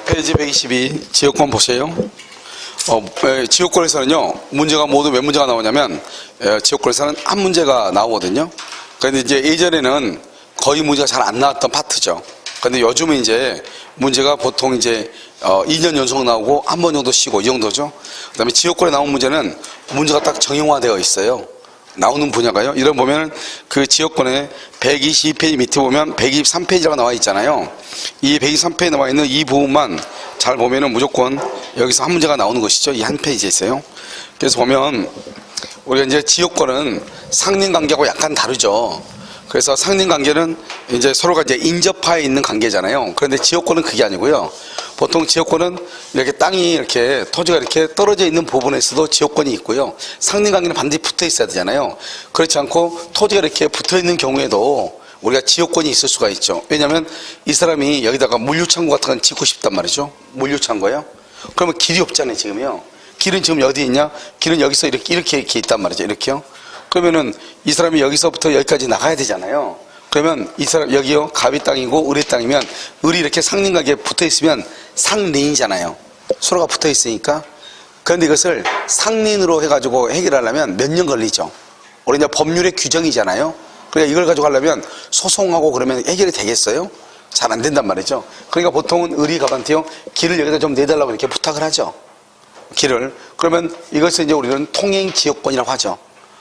페이지 122 지역권 보세요. 지역권에서는요, 문제가 모두 몇 문제가 나오냐면, 지역권에서는 한 문제가 나오거든요. 그런데 이제 예전에는 거의 문제가 잘 안 나왔던 파트죠. 근데 요즘은 이제 문제가 보통 이제 2년 연속 나오고 한 번 정도 쉬고 이 정도죠. 그 다음에 지역권에 나온 문제는 문제가 딱 정형화되어 있어요. 나오는 분야가요. 이런 보면은 그 지역권에 122페이지 밑에 보면 123페이지가 나와 있잖아요. 이 123페이지에 나와 있는 이 부분만 잘 보면은 무조건 여기서 한 문제가 나오는 것이죠. 이 한 페이지에 있어요. 그래서 보면 우리가 이제 지역권은 상린관계하고 약간 다르죠. 그래서 상린관계는 이제 서로가 이제 인접하에 있는 관계잖아요. 그런데 지역권은 그게 아니고요. 보통 지역권은 이렇게 땅이 이렇게 토지가 이렇게 떨어져 있는 부분에서도 지역권이 있고요. 상린관계는 반드시 붙어 있어야 되잖아요. 그렇지 않고 토지가 이렇게 붙어 있는 경우에도 우리가 지역권이 있을 수가 있죠. 왜냐하면 이 사람이 여기다가 물류창고 같은 건 짓고 싶단 말이죠. 물류창고요. 그러면 길이 없잖아요, 지금요. 길은 지금 어디 있냐? 길은 여기서 이렇게 있단 말이죠. 이렇게요. 그러면은 이 사람이 여기서부터 여기까지 나가야 되잖아요. 그러면 이 사람 여기요, 갑이 땅이고 을이 땅이면 을이 이렇게 상린관계에 붙어 있으면 상린이잖아요. 서로가 붙어 있으니까. 그런데 이것을 상린으로 해가지고 해결하려면 몇 년 걸리죠. 우리 이제 법률의 규정이잖아요. 그러니까 이걸 가지고 하려면 소송하고 그러면 해결이 되겠어요? 잘 안 된단 말이죠. 그러니까 보통은 을이 갑한테요, 길을 여기다 좀 내달라고 이렇게 부탁을 하죠. 길을. 그러면 이것을 이제 우리는 통행지역권이라고 하죠.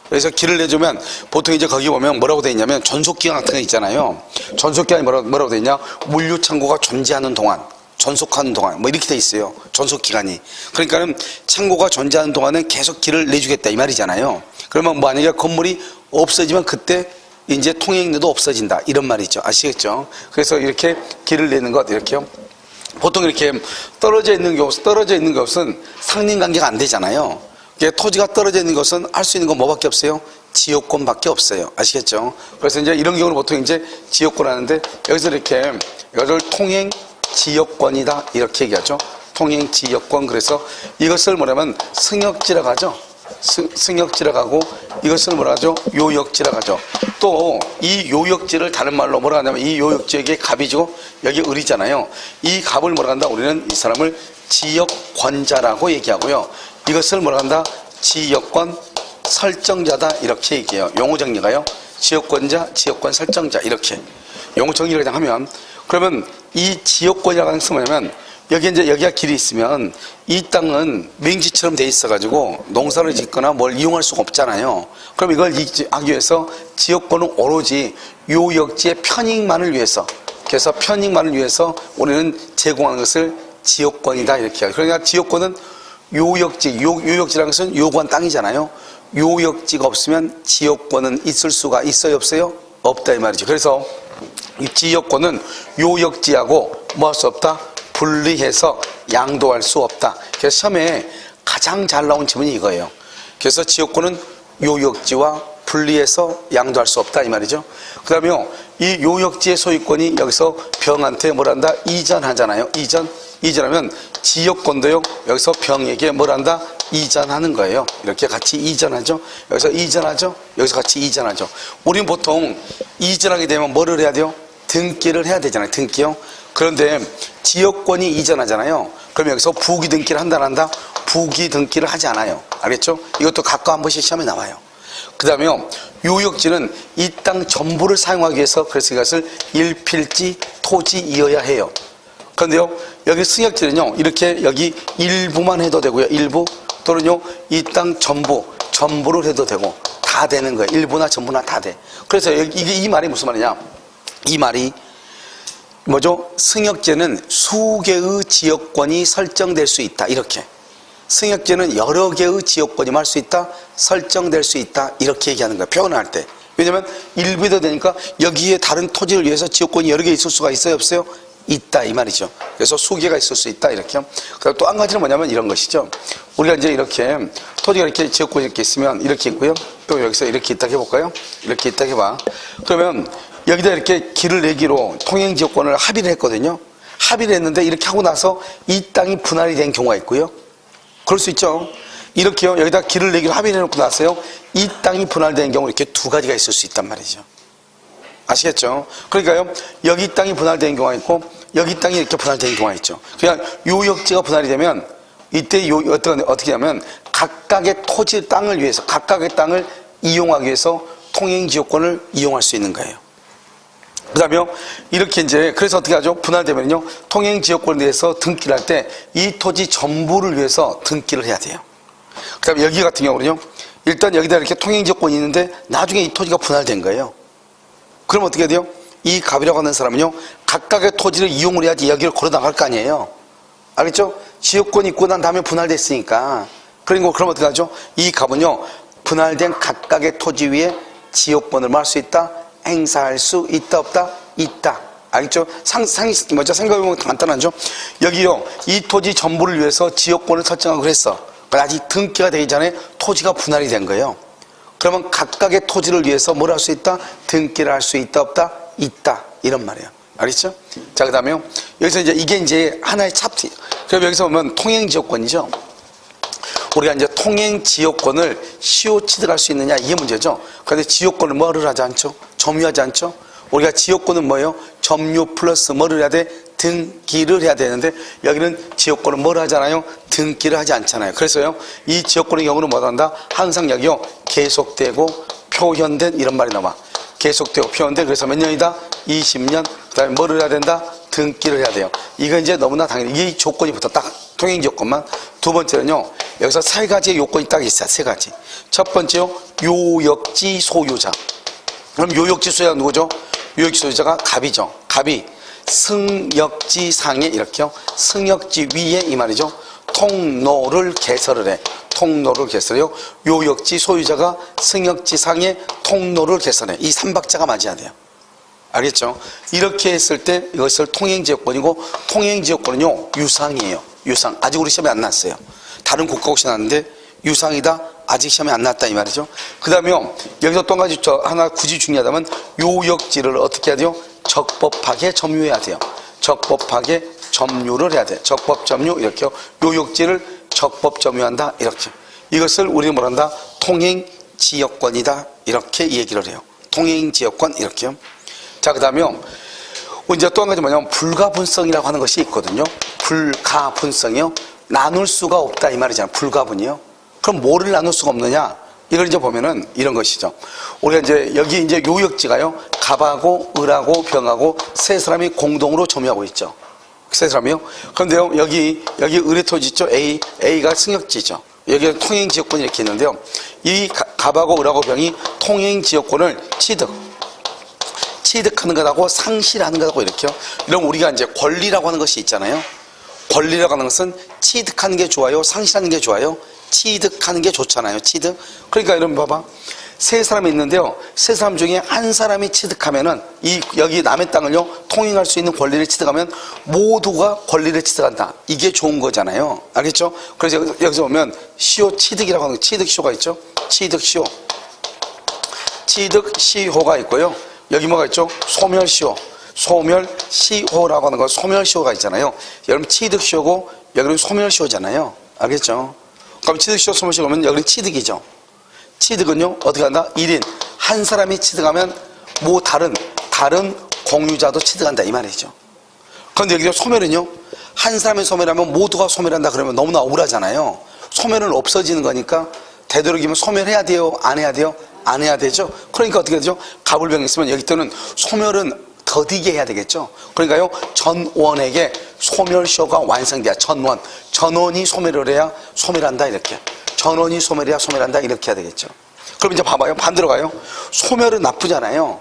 그래서 길을 내주면 보통 이제 거기 보면 뭐라고 돼 있냐면 전속기간 같은 거 있잖아요. 전속기간이 뭐라고 돼 있냐? 물류창고가 존재하는 동안, 전속하는 동안, 뭐 이렇게 돼 있어요. 전속기간이. 그러니까는 창고가 존재하는 동안은 계속 길을 내주겠다 이 말이잖아요. 그러면 만약에 건물이 없어지면 그때 이제 통행료도 없어진다 이런 말이죠. 아시겠죠? 그래서 이렇게 길을 내는 것 이렇게요. 보통 이렇게 떨어져 있는 것은 상린관계가 안 되잖아요. 토지가 떨어져 있는 것은 할 수 있는 건 뭐밖에 없어요? 지역권밖에 없어요. 아시겠죠? 그래서 이제 이런 경우는 보통 이제 지역권 하는데 여기서 이렇게 이것을 통행지역권이다 이렇게 얘기하죠. 통행지역권. 그래서 이것을 뭐냐면 승역지라고 하죠. 승역지라고 하고 이것을 뭐라 하죠? 요역지라고 하죠. 또 이 요역지를 다른 말로 뭐라 하냐면 이 요역지에게 갑이죠. 여기 을이잖아요. 이 갑을 뭐라 한다? 우리는 이 사람을 지역권자라고 얘기하고요. 이것을 뭐라 한다? 지역권 설정자다 이렇게 얘기해요. 용어 정리가요. 지역권자, 지역권 설정자 이렇게 용어 정리를 그냥 하면, 그러면 이 지역권이라고 하는 것은 뭐냐면 여기가 길이 있으면 이 땅은 맹지처럼 돼 있어가지고 농사를 짓거나 뭘 이용할 수가 없잖아요. 그럼 이걸 하기 위해서 지역권은 오로지 요역지의 편익만을 위해서, 그래서 편익만을 위해서 우리는 제공하는 것을 지역권이다 이렇게 해요. 그러니까 지역권은 요역지라는 것은 요구한 땅이잖아요. 요역지가 없으면 지역권은 있을 수가 있어요, 없어요? 없다 이 말이죠. 그래서 이 지역권은 요역지하고 뭐 할 수 없다? 분리해서 양도할 수 없다. 그래서 시험에 가장 잘 나온 지문이 이거예요. 그래서 지역권은 요역지와 분리해서 양도할 수 없다 이 말이죠. 그 다음에 이 요역지의 소유권이 여기서 병한테 뭘 한다? 이전하잖아요. 이전하면 지역권도요 여기서 병에게 뭘 한다? 이전하는 거예요. 이렇게 같이 이전하죠. 여기서 이전하죠. 여기서 같이 이전하죠. 우리는 보통 이전하게 되면 뭐를 해야 돼요? 등기를 해야 되잖아요. 등기요. 그런데 지역권이 이전하잖아요. 그럼 여기서 부기 등기를 한다 안 한다? 부기 등기를 하지 않아요. 알겠죠? 이것도 각각 한 번씩 시험에 나와요. 그 다음에 요역지는 이 땅 전부를 사용하기 위해서 그래서 이것을 일필지 토지이어야 해요. 그런데요 여기 승역지는요 이렇게 여기 일부만 해도 되고요. 일부 또는요 이 땅 전부를 해도 되고 다 되는 거예요. 일부나 전부나 다 돼. 그래서 이 말이 무슨 말이냐? 이 말이 뭐죠? 승역지는 수개의 지역권이 설정될 수 있다 이렇게. 승역지는 여러 개의 지역권이 할 수 있다, 설정될 수 있다 이렇게 얘기하는 거예요. 표현을 할 때. 왜냐면 일부도 되니까 여기에 다른 토지를 위해서 지역권이 여러 개 있을 수가 있어요, 없어요? 있다 이 말이죠. 그래서 수개가 있을 수 있다 이렇게. 그리고 또 한 가지는 뭐냐면 이런 것이죠. 우리가 이제 이렇게 토지가 이렇게 지역권이 이렇게 있으면 이렇게 있고요. 또 여기서 이렇게 있다 해볼까요? 이렇게 있다 해봐. 그러면 여기다 이렇게 길을 내기로 통행지역권을 합의를 했거든요. 합의를 했는데 이렇게 하고 나서 이 땅이 분할이 된 경우가 있고요. 그럴 수 있죠. 이렇게요. 여기다 길을 내기로 합의를 해놓고 나서요. 이 땅이 분할된 경우 이렇게 두 가지가 있을 수 있단 말이죠. 아시겠죠? 그러니까요. 여기 땅이 분할된 경우가 있고 여기 땅이 이렇게 분할되는 경우가 있죠. 그냥 요역지가 분할이 되면 이때 어떻게 하면 각각의 토지 땅을 위해서 각각의 땅을 이용하기 위해서 통행지역권을 이용할 수 있는 거예요. 그 다음에 이렇게 이제 그래서 어떻게 하죠? 분할되면요 통행지역권에 대해서 등기를 할 때 이 토지 전부를 위해서 등기를 해야 돼요. 그 다음에 여기 같은 경우는요 일단 여기다 이렇게 통행지역권이 있는데 나중에 이 토지가 분할된 거예요. 그럼 어떻게 해야 돼요? 이 갑이라고 하는 사람은요 각각의 토지를 이용을 해야지 여기를 걸어 나갈 거 아니에요. 알겠죠? 지역권이 있고 난 다음에 분할됐으니까 그럼 어떻게 하죠? 이 갑은요 분할된 각각의 토지 위에 지역권을 할 수 있다, 행사할 수 있다 없다? 있다. 알겠죠? 생각해보면 간단하죠? 여기요 이 토지 전부를 위해서 지역권을 설정하고 그랬어. 아직 등기가 되기 전에 토지가 분할이 된 거예요. 그러면 각각의 토지를 위해서 뭘 할 수 있다? 등기를 할 수 있다 없다? 있다. 이런 말이에요. 알겠죠? 자, 그 다음에요. 여기서 이게 이제 하나의 챕터. 그럼 여기서 보면 통행지역권이죠. 우리가 이제 통행지역권을 시효 취득할 수 있느냐, 이게 문제죠. 그런데 지역권을 뭐를 하지 않죠? 점유하지 않죠? 우리가 지역권은 뭐예요? 점유 플러스 뭐를 해야 돼? 등기를 해야 되는데 여기는 지역권은 뭘 하잖아요? 등기를 하지 않잖아요. 그래서요 이 지역권의 경우는 뭐 한다? 항상 여기요 계속되고 표현된 이런 말이 나와. 계속되고 표현된. 그래서 몇 년이다? 20년. 그 다음에 뭐를 해야 된다? 등기를 해야 돼요. 이건 이제 너무나 당연히 이 조건이 붙어 딱 통행지역권만. 두 번째는요 여기서 세 가지의 요건이 딱 있어요. 세 가지. 첫 번째요 요역지 소유자. 그럼 요역지 소유자가 누구죠? 요역지 소유자가 갑이죠. 갑이 승역지 상에 이렇게요 승역지 위에 이 말이죠 통로를 개설을 해. 통로를 개설해요. 요역지 소유자가 승역지 상에 통로를 개설해. 이 3박자가 맞아야 돼요. 알겠죠? 이렇게 했을 때 이것을 통행지역권이고 통행지역권은요 유상이에요. 유상. 아직 우리 시험에 안 났어요. 다른 국가 혹시 났는데 유상이다. 아직 시험에 안 났다 이 말이죠. 그 다음에 여기서 또 한 가지 하나 굳이 중요하다면 요역지를 어떻게 해야 돼요? 적법하게 점유해야 돼요. 적법하게 점유를 해야 돼요. 적법 점유 이렇게요. 요역지를 적법 점유한다 이렇게. 이것을 우리는 뭐란다? 통행지역권이다 이렇게 얘기를 해요. 통행지역권 이렇게요. 자, 그 다음에 이제 또 한 가지 뭐냐면 불가분성이라고 하는 것이 있거든요. 불가분성이요. 나눌 수가 없다 이 말이잖아요. 불가분이요. 그럼 뭐를 나눌 수가 없느냐? 이걸 이제 보면은 이런 것이죠. 우리가 이제 여기 이제 요역지가요. 갑하고 을하고 병하고 세 사람이 공동으로 점유하고 있죠. 세 사람이요. 그런데요. 여기 을의 토지 있죠. A가 승역지죠. 여기는 통행지역권이 이렇게 있는데요. 이 갑하고 을하고 병이 통행지역권을 취득하는 것하고 상실하는 것하고 이렇게요. 이런 우리가 이제 권리라고 하는 것이 있잖아요. 권리라고 하는 것은 취득하는 게 좋아요? 상실하는 게 좋아요? 취득하는 게 좋잖아요. 취득. 그러니까 이런 봐봐. 세 사람이 있는데요. 세 사람 중에 한 사람이 취득하면은 여기 남의 땅을요 통행할 수 있는 권리를 취득하면 모두가 권리를 취득한다. 이게 좋은 거잖아요. 알겠죠? 그래서 여기서 보면 시효 취득이라고 하는 취득시효가 있죠. 취득시효. 취득시효가 있고요. 여기 뭐가 있죠? 소멸시효. 소멸시효라고 하는 거 소멸시효가 있잖아요. 여러분 취득시효고 여기는 소멸시효잖아요. 알겠죠? 그럼 취득시효 소멸시효 그러면 여기는 취득이죠. 취득은요 어떻게 한다? 1인 한 사람이 취득하면 뭐 다른 공유자도 취득한다 이 말이죠. 그런데 여기서 소멸은요 한 사람이 소멸하면 모두가 소멸한다 그러면 너무나 억울하잖아요. 소멸은 없어지는 거니까 되도록이면 소멸해야 돼요? 안 해야 돼요? 안 해야 되죠. 그러니까 어떻게 되죠? 갑을병이 있으면 여기 때는 소멸은 더디게 해야 되겠죠. 그러니까요 전원에게 소멸시효가 완성돼야 전원이 소멸을 해야 소멸한다 이렇게. 전원이 소멸해야 소멸한다 이렇게 해야 되겠죠. 그럼 이제 봐봐요. 반대로 가요. 소멸은 나쁘잖아요.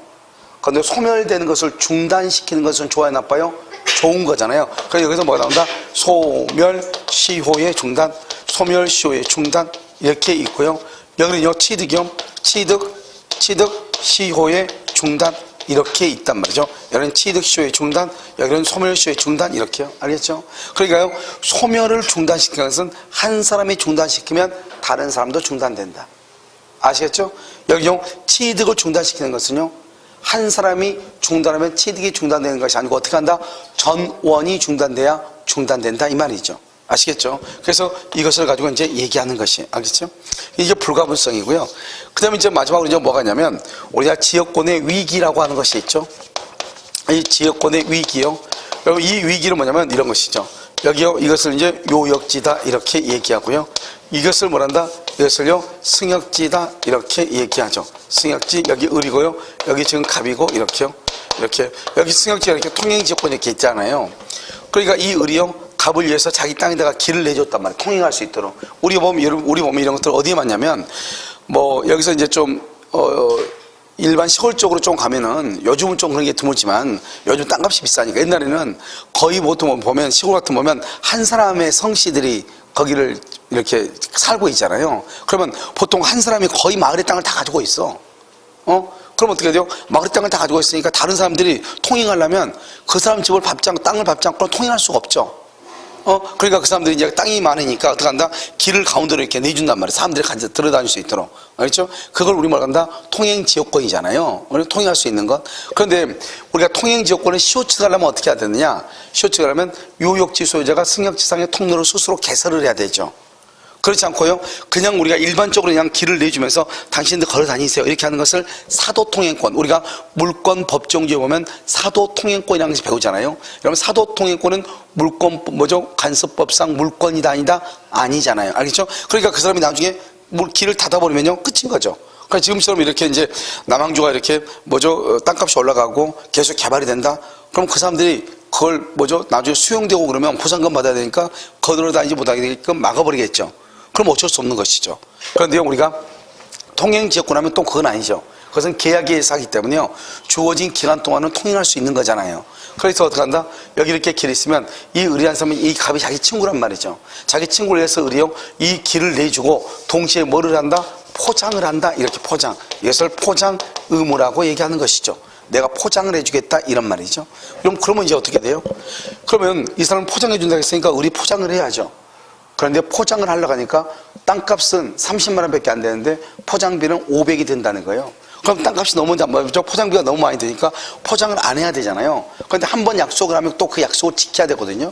그런데 소멸되는 것을 중단시키는 것은 좋아요 나빠요? 좋은 거잖아요. 그래서 여기서 뭐가 나온다? 소멸시효의 중단, 소멸시효의 중단 이렇게 있고요. 여기는요 취득이요. 취득시효의 중단 이렇게 있단 말이죠. 여기는 취득시효의 중단, 여기는 소멸시효의 중단 이렇게요. 알겠죠? 그러니까요 소멸을 중단시키는 것은 한 사람이 중단시키면 다른 사람도 중단된다. 아시겠죠? 여기요 취득을 중단시키는 것은요 한 사람이 중단하면 취득이 중단되는 것이 아니고 어떻게 한다? 전원이 중단돼야 중단된다 이 말이죠. 아시겠죠? 그래서 이것을 가지고 이제 얘기하는 것이 알겠죠? 이게 불가분성이고요. 그 다음에 이제 마지막으로 이제 뭐가 있냐면 우리가 지역권의 위기라고 하는 것이 있죠. 이 지역권의 위기요. 여러분 이 위기는 뭐냐면 이런 것이죠. 여기요, 이것을 이제 요역지다 이렇게 얘기하고요. 이것을 뭐란다? 이것을요 승역지다 이렇게 얘기하죠. 승역지, 여기 을이고요, 여기 지금 갑이고 이렇게요. 이렇게 여기 승역지가 이렇게 통행지역권 이렇게 있잖아요. 그러니까 이 을이요 갑을 위해서 자기 땅에다가 길을 내줬단 말이에요. 통행할 수 있도록. 우리 보면 이런 것들 어디에 맞냐면 뭐 여기서 이제 좀 일반 시골 쪽으로 좀 가면은 요즘은 좀 그런 게 드물지만 요즘 땅값이 비싸니까 옛날에는 거의 보통 보면 시골 같은 보면 한 사람의 성씨들이 거기를 이렇게 살고 있잖아요. 그러면 보통 한 사람이 거의 마을의 땅을 다 가지고 있어. 그럼 어떻게 돼요? 마을의 땅을 다 가지고 있으니까 다른 사람들이 통행하려면 그 사람 집을 땅을 밟지 않고 통행할 수가 없죠. 그러니까 그 사람들이 이제 땅이 많으니까 어떻게 한다? 길을 가운데로 이렇게 내준단 말이에요. 사람들이 같이 들어다닐 수 있도록. 알겠죠? 그걸 우리 뭐라 한다? 통행지역권이잖아요. 우리 통행할 수 있는 것. 그런데 우리가 통행지역권을 시효치가 하려면 어떻게 해야 되느냐? 시효치가 하려면 요역지 소유자가 승역지상의 통로를 스스로 개설을 해야 되죠. 그렇지 않고요, 그냥 우리가 일반적으로 그냥 길을 내주면서 당신들 걸어 다니세요 이렇게 하는 것을 사도통행권, 우리가 물권 법정주에 보면 사도통행권이라는 것을 배우잖아요. 여러분 사도통행권은 물권 뭐죠? 간섭법상 물권이다 아니다? 아니잖아요. 알겠죠? 그러니까 그 사람이 나중에 길을 닫아버리면요 끝인 거죠. 그러니까 지금처럼 이렇게 이제 남항주가 이렇게 뭐죠? 땅값이 올라가고 계속 개발이 된다. 그럼 그 사람들이 그걸 뭐죠? 나중에 수용되고 그러면 보상금 받아야 되니까 거들어 다니지 못하게 되게끔 막아버리겠죠. 그럼 어쩔 수 없는 것이죠. 그런데 우리가 통행지역권 하면 또 그건 아니죠. 그것은 계약에 의해서 하기 때문에요 주어진 기간 동안은 통행할 수 있는 거잖아요. 그래서 어떻게 한다? 여기 이렇게 길이 있으면 이 을이한 사람은 이 갑이 자기 친구란 말이죠. 자기 친구를 위해서 을이요 이 길을 내주고 동시에 뭐를 한다? 포장을 한다. 이렇게 포장, 이것을 포장 의무라고 얘기하는 것이죠. 내가 포장을 해주겠다 이런 말이죠. 그러면 이제 어떻게 돼요? 그러면 이 사람은 포장해 준다고 했으니까 을이 포장을 해야죠. 그런데 포장을 하려고 하니까 땅값은 30만 원밖에 안 되는데 포장비는 500이 든다는 거예요. 그럼 땅값이 너무 포장비가 너무 많이 드니까 포장을 안 해야 되잖아요. 그런데 한 번 약속을 하면 또 그 약속을 지켜야 되거든요.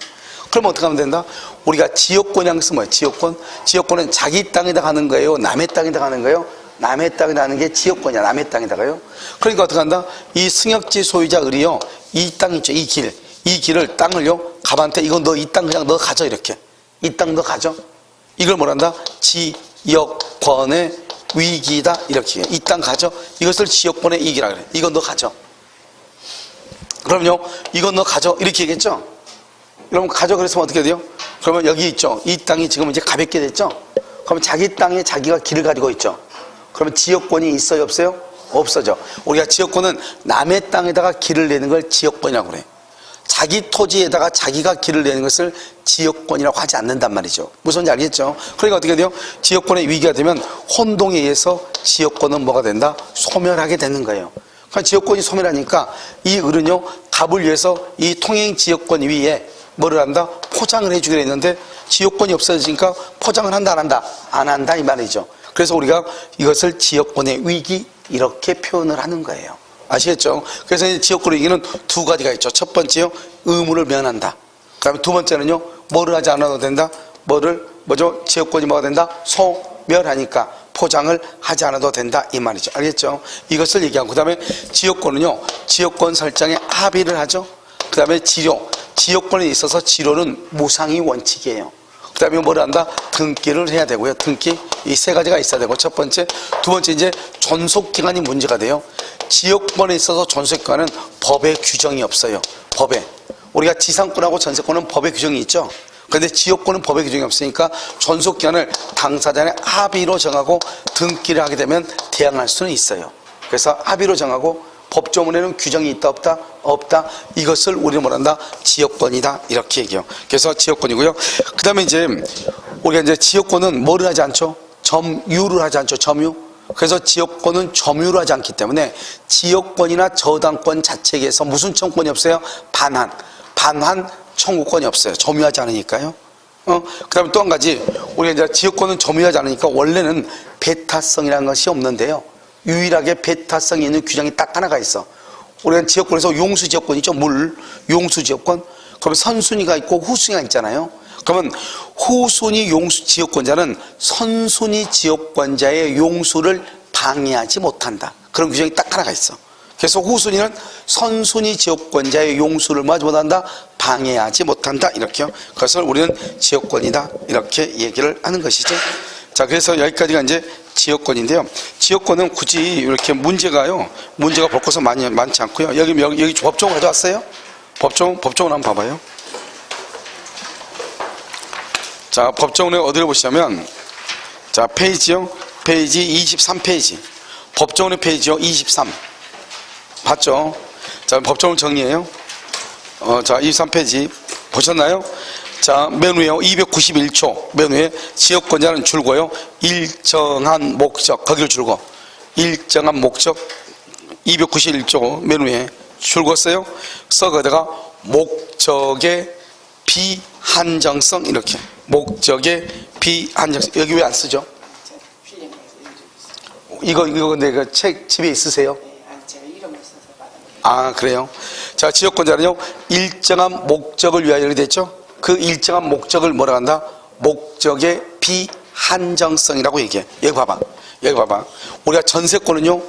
그럼 어떻게 하면 된다? 우리가 지역권이라는 것은 뭐예요? 지역권? 지역권은 자기 땅에다 가는 거예요? 남의 땅에다 가는 거예요? 남의 땅에 가는 게 지역권이야. 남의 땅에다가요. 그러니까 어떻게 한다? 이 승역지 소유자 을이요 이 땅 있죠. 이 길을 땅을요 갑한테 이거 너 이 땅 그냥 너 가져 이렇게. 이 땅 너 가져. 이걸 뭐란다? 지역권의 위기다 이렇게. 이 땅 가져. 이것을 지역권의 이익이라 그래. 이건 너 가져. 그럼요 이건 너 가져 이렇게 얘기했죠. 여러분 가져 그랬으면 어떻게 돼요? 그러면 여기 있죠. 이 땅이 지금 이제 가볍게 됐죠. 그러면 자기 땅에 자기가 길을 가지고 있죠. 그러면 지역권이 있어요 없어요? 없어져. 우리가 지역권은 남의 땅에다가 길을 내는 걸 지역권이라고 그래. 자기 토지에다가 자기가 길을 내는 것을 지역권이라고 하지 않는단 말이죠. 무슨 말인지 알겠죠? 그러니까 어떻게 돼요? 지역권의 위기가 되면 혼동에 의해서 지역권은 뭐가 된다? 소멸하게 되는 거예요. 그러니까 지역권이 소멸하니까 이 을은요 갑을 위해서 이 통행 지역권 위에 뭐를 한다? 포장을 해주기로 했는데 지역권이 없어지니까 포장을 한다 안 한다? 안 한다 이 말이죠. 그래서 우리가 이것을 지역권의 위기 이렇게 표현을 하는 거예요. 아시겠죠? 그래서 이제 지역권의 위기는 두 가지가 있죠. 첫 번째요 의무를 면한다. 그 다음에 두 번째는요 뭐를 하지 않아도 된다? 뭐죠? 지역권이 뭐가 된다? 소멸하니까 포장을 하지 않아도 된다 이 말이죠. 알겠죠? 이것을 얘기하고 그 다음에 지역권은요 지역권 설정에 합의를 하죠. 그 다음에 지역권에 있어서 지료는 무상이 원칙이에요. 그 다음에 뭐를 한다? 등기를 해야 되고요. 등기 이 세 가지가 있어야 되고 첫 번째, 두 번째 이제 존속기간이 문제가 돼요. 지역권에 있어서 존속기간은 법에 규정이 없어요. 법에 우리가 지상권하고 전세권은 법에 규정이 있죠. 그런데 지역권은 법에 규정이 없으니까 존속기간을 당사자의 합의로 정하고 등기를 하게 되면 대항할 수는 있어요. 그래서 합의로 정하고 법조문에는 규정이 있다 없다? 없다. 이것을 우리는 뭐란다? 지역권이다 이렇게 얘기해요. 그래서 지역권이고요. 그 다음에 이제 우리가 이제 지역권은 뭐를 하지 않죠? 점유를 하지 않죠. 점유. 그래서 지역권은 점유를 하지 않기 때문에 지역권이나 저당권 자체에서 무슨 청구권이 없어요? 반환 청구권이 없어요. 점유하지 않으니까요. 그 다음에 또 한 가지 우리가 이제 지역권은 점유하지 않으니까 원래는 배타성이라는 것이 없는데요. 유일하게 배타성이 있는 규정이 딱 하나가 있어. 우리가 지역권에서 용수지역권 있죠. 용수지역권. 그러면 선순위가 있고 후순위가 있잖아요. 그러면 후순위 용수지역권자는 선순위 지역권자의 용수를 방해하지 못한다. 그런 규정이 딱 하나가 있어. 그래서 후순위는 선순위 지역권자의 용수를 뭐하지 못한다? 방해하지 못한다. 이렇게요. 그것을 우리는 지역권이다. 이렇게 얘기를 하는 것이죠. 자, 그래서 여기까지가 이제 지역권인데요. 지역권은 굳이 이렇게 문제가 볼 것은 많지 않고요. 여기 법정 가져왔어요? 법정을 한번 봐봐요. 자, 법정을 어디를 보시냐면, 자, 페이지 23페이지. 법정의 페이지요, 23. 봤죠? 자, 법정을 정리해요. 자, 23페이지. 보셨나요? 자, 맨 위에요. 291조. 맨 위에 지역권자는 줄고요. 일정한 목적. 거기를 줄고. 일정한 목적. 291조. 맨 위에 줄었어요. 거기다가 목적의 비한정성. 이렇게. 목적의 비한정성. 여기 왜 안 쓰죠? 이거 근데 그 책 집에 있으세요? 아, 그래요? 자, 지역권자는요, 일정한 목적을 위하여 이렇게 됐죠? 그 일정한 목적을 뭐라 한다? 목적의 비한정성이라고 얘기해. 여기 봐봐. 우리가 전세권은요,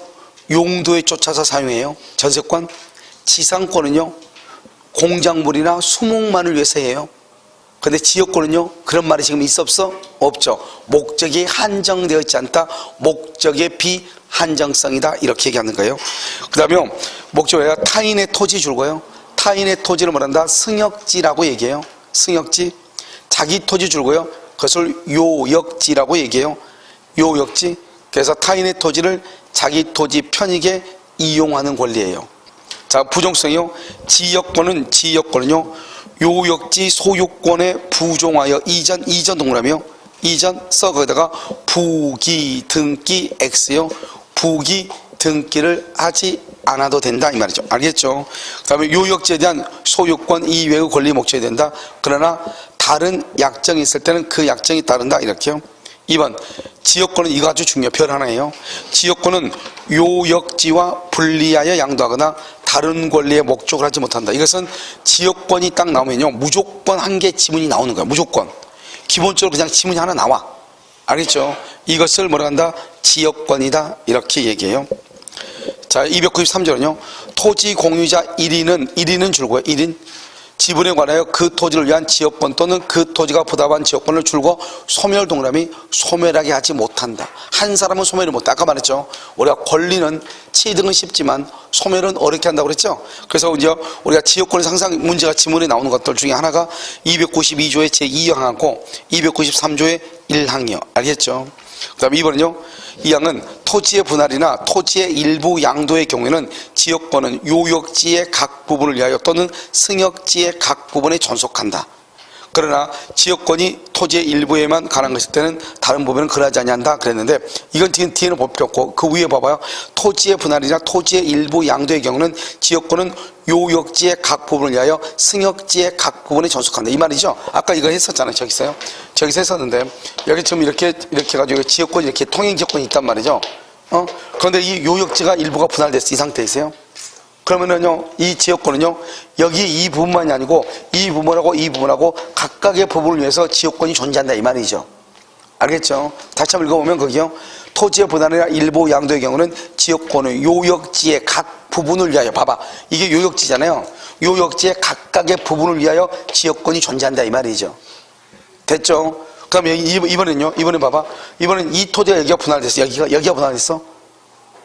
용도에 쫓아서 사용해요. 전세권. 지상권은요, 공작물이나 수목만을 위해서 해요. 근데 지역권은요, 그런 말이 지금 있어 없어? 없죠. 목적이 한정되어 있지 않다. 목적의 비한정성이다. 이렇게 얘기하는 거예요. 그 다음에 목적에 타인의 토지 줄고요. 타인의 토지를 뭐란다? 승역지라고 얘기해요. 승역지. 자기 토지 줄고요. 그것을 요역지라고 얘기해요. 요역지. 그래서 타인의 토지를 자기 토지 편익에 이용하는 권리예요. 자, 부정성이요. 지역권은요. 요역지 소유권에 부종하여 이전 동그라미요. 이전 거기다가 부기 등기 X요. 부기 등기를 하지 않아도 된다 이 말이죠. 알겠죠? 그 다음에 요역지에 대한 소유권 이외의 권리 목적이 된다. 그러나 다른 약정이 있을 때는 그 약정이 따른다. 이렇게요. 2번 지역권은 이거 아주 중요해요. 별 하나예요. 지역권은 요역지와 분리하여 양도하거나 다른 권리의 목적을 하지 못한다. 이것은 지역권이 딱 나오면요, 무조건 한 개 지문이 나오는 거야. 무조건. 기본적으로 그냥 지문이 하나 나와. 알겠죠? 이것을 뭐라 한다? 지역권이다. 이렇게 얘기해요. 자, 293조는요, 토지 공유자 1인은 줄고요. 1인. 지분에 관하여 그 토지를 위한 지역권 또는 그 토지가 부담한 지역권을 줄고 소멸 동그라미 소멸하게 하지 못한다. 한 사람은 소멸을 못해. 아까 말했죠. 우리가 권리는 취득은 쉽지만 소멸은 어렵게 한다고 그랬죠. 그래서 이제 우리가 지역권에서 항상 문제가 지문에 나오는 것들 중에 하나가 292조의 제2항하고 293조의 1항이요. 알겠죠? 그 다음에 2번은요. 이 항은 토지의 분할이나 토지의 일부 양도의 경우에는 지역권은 요역지의 각 부분을 위하여 또는 승역지의 각 부분에 존속한다. 그러나 지역권이 토지의 일부에만 관한 것일 때는 다른 부분은 그러하지 아니한다 그랬는데, 이건 뒤에는 볼 필요 없고 그 위에 봐봐요. 토지의 분할이나 토지의 일부 양도의 경우는 지역권은 요역지의 각 부분을 위하여 승역지의 각 부분에 존속한다. 이 말이죠. 아까 이거 했었잖아요. 저기서 했었는데, 여기 지금 이렇게 해가지고 지역권이 이렇게 통행지역권이 있단 말이죠. 그런데 이 요역지가 일부가 분할됐어. 이 상태에서요. 그러면은요, 이 지역권은요, 여기 이 부분만이 아니고 이 부분하고 이 부분하고 각각의 부분을 위해서 지역권이 존재한다 이 말이죠. 알겠죠? 다시 한번 읽어보면 거기요, 토지의 분할이나 일부 양도의 경우는 지역권은 요역지의 각 부분을 위하여, 봐봐, 이게 요역지잖아요. 요역지의 각각의 부분을 위하여 지역권이 존재한다 이 말이죠. 됐죠? 그럼 이번에 봐봐. 이번엔 이 토지가 여기가 분할됐어. 여기가 분할됐어.